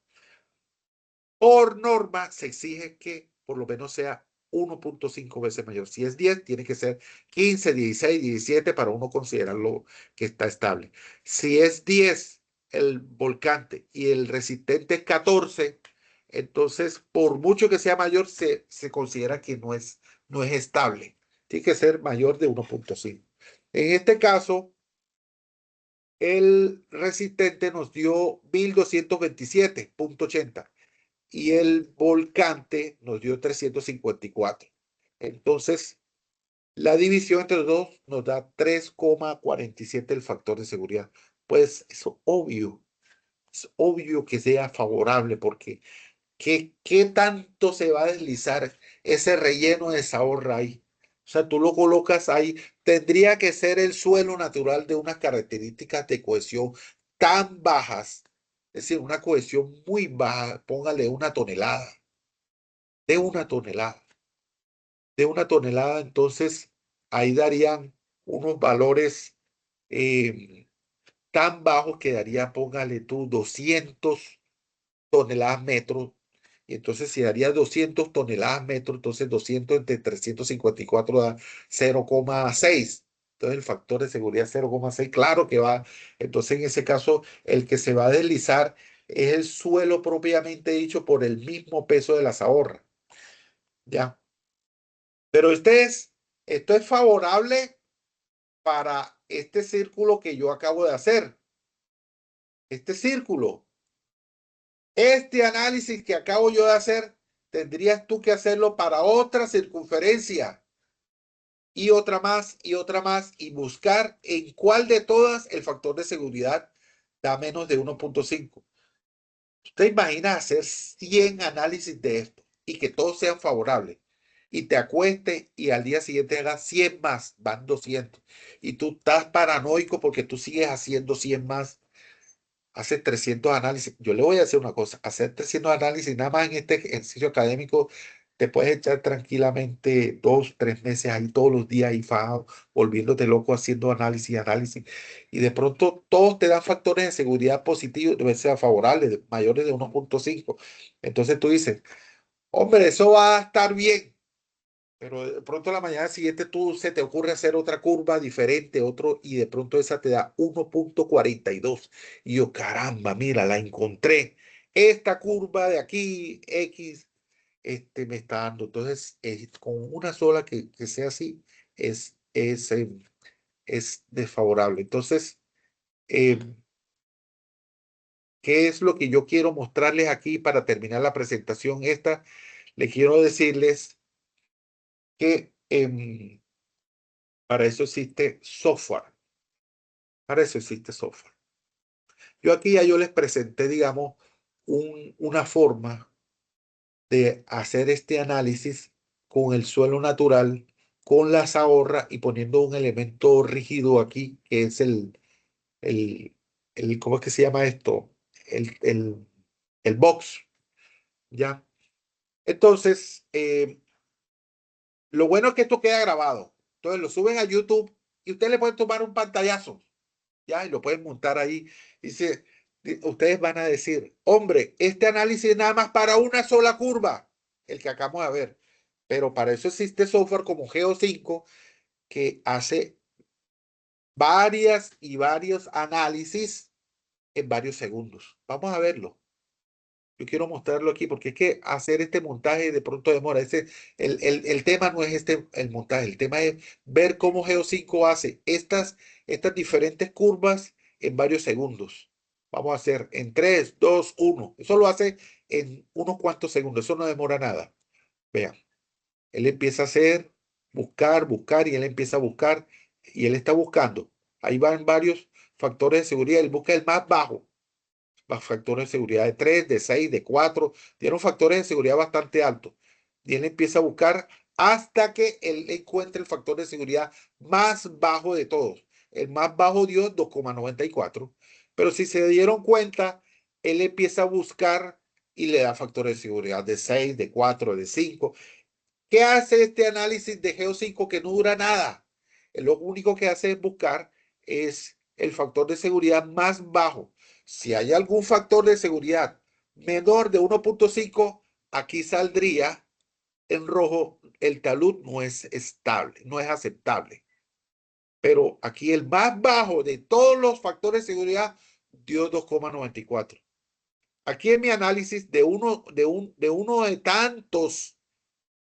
Por norma se exige que por lo menos sea 1.5 veces mayor. Si es 10, tiene que ser 15, 16, 17 para uno considerarlo que está estable. Si es 10 el volcante y el resistente es 14, entonces por mucho que sea mayor, se considera que no es estable. Tiene que ser mayor de 1.5. En este caso, el resistente nos dio 1227.80 y el volcante nos dio 354. Entonces, la división entre los dos nos da 3,47 el factor de seguridad. Pues es obvio que sea favorable porque ¿qué tanto se va a deslizar ese relleno de sabor ahí? O sea, tú lo colocas ahí, tendría que ser el suelo natural de unas características de cohesión tan bajas, es decir, una cohesión muy baja, póngale de una tonelada, entonces ahí darían unos valores eh, tan bajos que daría, póngale tú, 200 toneladas metro. Y entonces si daría 200 toneladas metro, entonces 200 entre 354 da 0,6. Entonces el factor de seguridad es 0,6. Claro que va. Entonces en ese caso el que se va a deslizar es el suelo propiamente dicho por el mismo peso de la zahorra. ¿Ya? Pero esto es favorable para este círculo que yo acabo de hacer. Este círculo. Este análisis que acabo yo de hacer, tendrías tú que hacerlo para otra circunferencia y otra más y otra más y buscar en cuál de todas el factor de seguridad da menos de 1.5. ¿Te imaginas hacer 100 análisis de esto y que todos sean favorables? Y te acuestes y al día siguiente hagas 100 más, van 200. Y tú estás paranoico porque tú sigues haciendo 100 más, hace 300 análisis. Yo le voy a decir una cosa, hacer 300 análisis nada más en este ejercicio académico, te puedes echar tranquilamente 2, 3 meses ahí todos los días ahí fajado, volviéndote loco haciendo análisis y análisis. Y de pronto todos te dan factores de seguridad positivos, deben ser favorables, mayores de 1.5. Entonces tú dices, hombre, eso va a estar bien. Pero de pronto la mañana siguiente tú se te ocurre hacer otra curva diferente, y de pronto esa te da 1.42. Y yo, caramba, mira, la encontré. Esta curva de aquí, X, me está dando. Entonces, con una sola que sea así, es desfavorable. Entonces, eh, ¿qué es lo que yo quiero mostrarles aquí para terminar la presentación esta? Les quiero decirles que para eso existe software. Para eso existe software. Yo aquí ya yo les presenté, digamos, una forma de hacer este análisis con el suelo natural, con las ahorras y poniendo un elemento rígido aquí, que es el, ¿cómo es que se llama esto? El box, ¿ya? Entonces, lo bueno es que esto queda grabado. Entonces lo suben a YouTube y usted le puede tomar un pantallazo. Ya, y lo pueden montar ahí. Dice, ustedes van a decir, hombre, este análisis es nada más para una sola curva, el que acabamos de ver. Pero para eso existe software como Geo5 que hace varias y varios análisis en varios segundos. Vamos a verlo. Yo quiero mostrarlo aquí porque es que hacer este montaje de pronto demora. El tema no es el montaje, el tema es ver cómo Geo5 hace estas diferentes curvas en varios segundos. Vamos a hacer en 3, 2, 1. Eso lo hace en unos cuantos segundos. Eso no demora nada. Vean, él empieza a hacer, buscar, buscar y él empieza a buscar y él está buscando. Ahí van varios factores de seguridad. Él busca el más bajo, los factores de seguridad de 3, de 6, de 4, tiene factores de seguridad bastante altos. y él empieza a buscar hasta que él encuentre el factor de seguridad más bajo de todos. El más bajo dio 2,94. Pero si se dieron cuenta, él empieza a buscar y le da factores de seguridad de 6, de 4, de 5. ¿Qué hace este análisis de Geo5 que no dura nada? Lo único que hace es buscar es el factor de seguridad más bajo. Si hay algún factor de seguridad menor de 1,5, aquí saldría en rojo, el talud no es estable, no es aceptable. Pero aquí el más bajo de todos los factores de seguridad dio 2,94. Aquí en mi análisis de una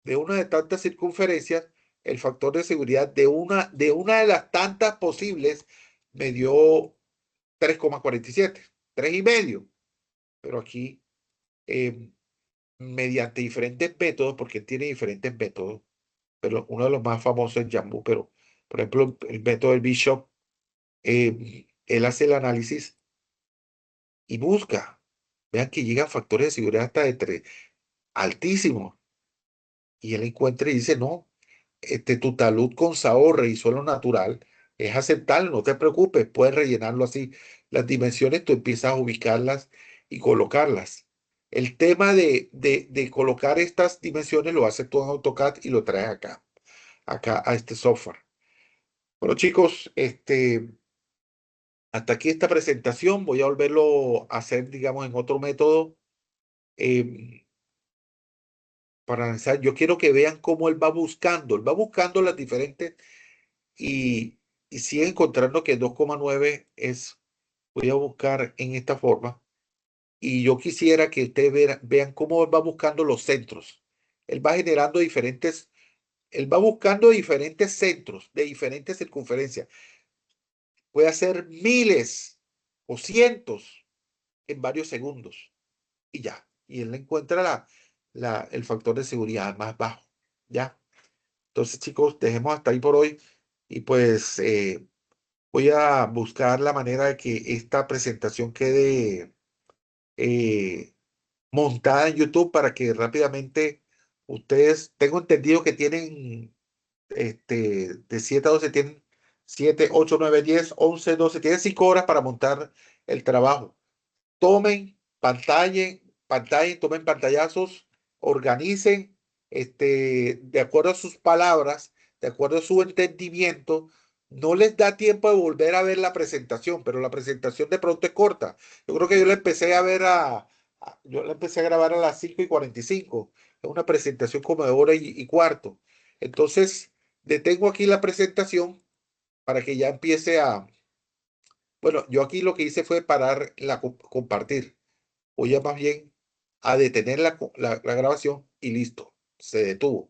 de tantas circunferencias, el factor de seguridad de una de las tantas posibles me dio 3,47, 3,5. Pero aquí, eh, mediante diferentes métodos, porque tiene diferentes métodos, pero uno de los más famosos es Jambu, pero por ejemplo, el método del Bishop, él hace el análisis y busca. Vean que llegan factores de seguridad hasta de 3, altísimos. Y él encuentra y dice, no, tu talud con sabor y suelo natural es aceptable, no te preocupes, puedes rellenarlo así. Las dimensiones tú empiezas a ubicarlas y colocarlas. El tema de colocar estas dimensiones lo hace todo en AutoCAD y lo traes acá a este software. Bueno, chicos, hasta aquí esta presentación. Voy a volverlo a hacer, digamos, en otro método eh, para analizar. Yo quiero que vean cómo él va buscando. Él va buscando las diferentes y, y sigue encontrando que 2,9 es, voy a buscar en esta forma. Y yo quisiera que ustedes vean cómo él va buscando los centros. Él va generando diferentes, él va buscando diferentes centros de diferentes circunferencias. Puede hacer miles o cientos en varios segundos y ya. Y él encuentra el factor de seguridad más bajo. Ya. Entonces, chicos, dejemos hasta ahí por hoy. Y pues voy a buscar la manera de que esta presentación quede montada en YouTube para que rápidamente ustedes, tengo entendido que tienen de 7 a 12, tienen 7, 8, 9, 10, 11, 12, tienen 5 horas para montar el trabajo. Tomen pantalla, tomen pantallazos, organicen, de acuerdo a sus palabras, de acuerdo a su entendimiento. No les da tiempo de volver a ver la presentación, pero la presentación de pronto es corta. Yo creo que yo la empecé a ver yo la empecé a grabar a las 5:45. Es una presentación como de hora y cuarto. Entonces, detengo aquí la presentación para que ya empiece bueno, yo aquí lo que hice fue parar compartir. Voy a más bien a detener la grabación y listo, se detuvo.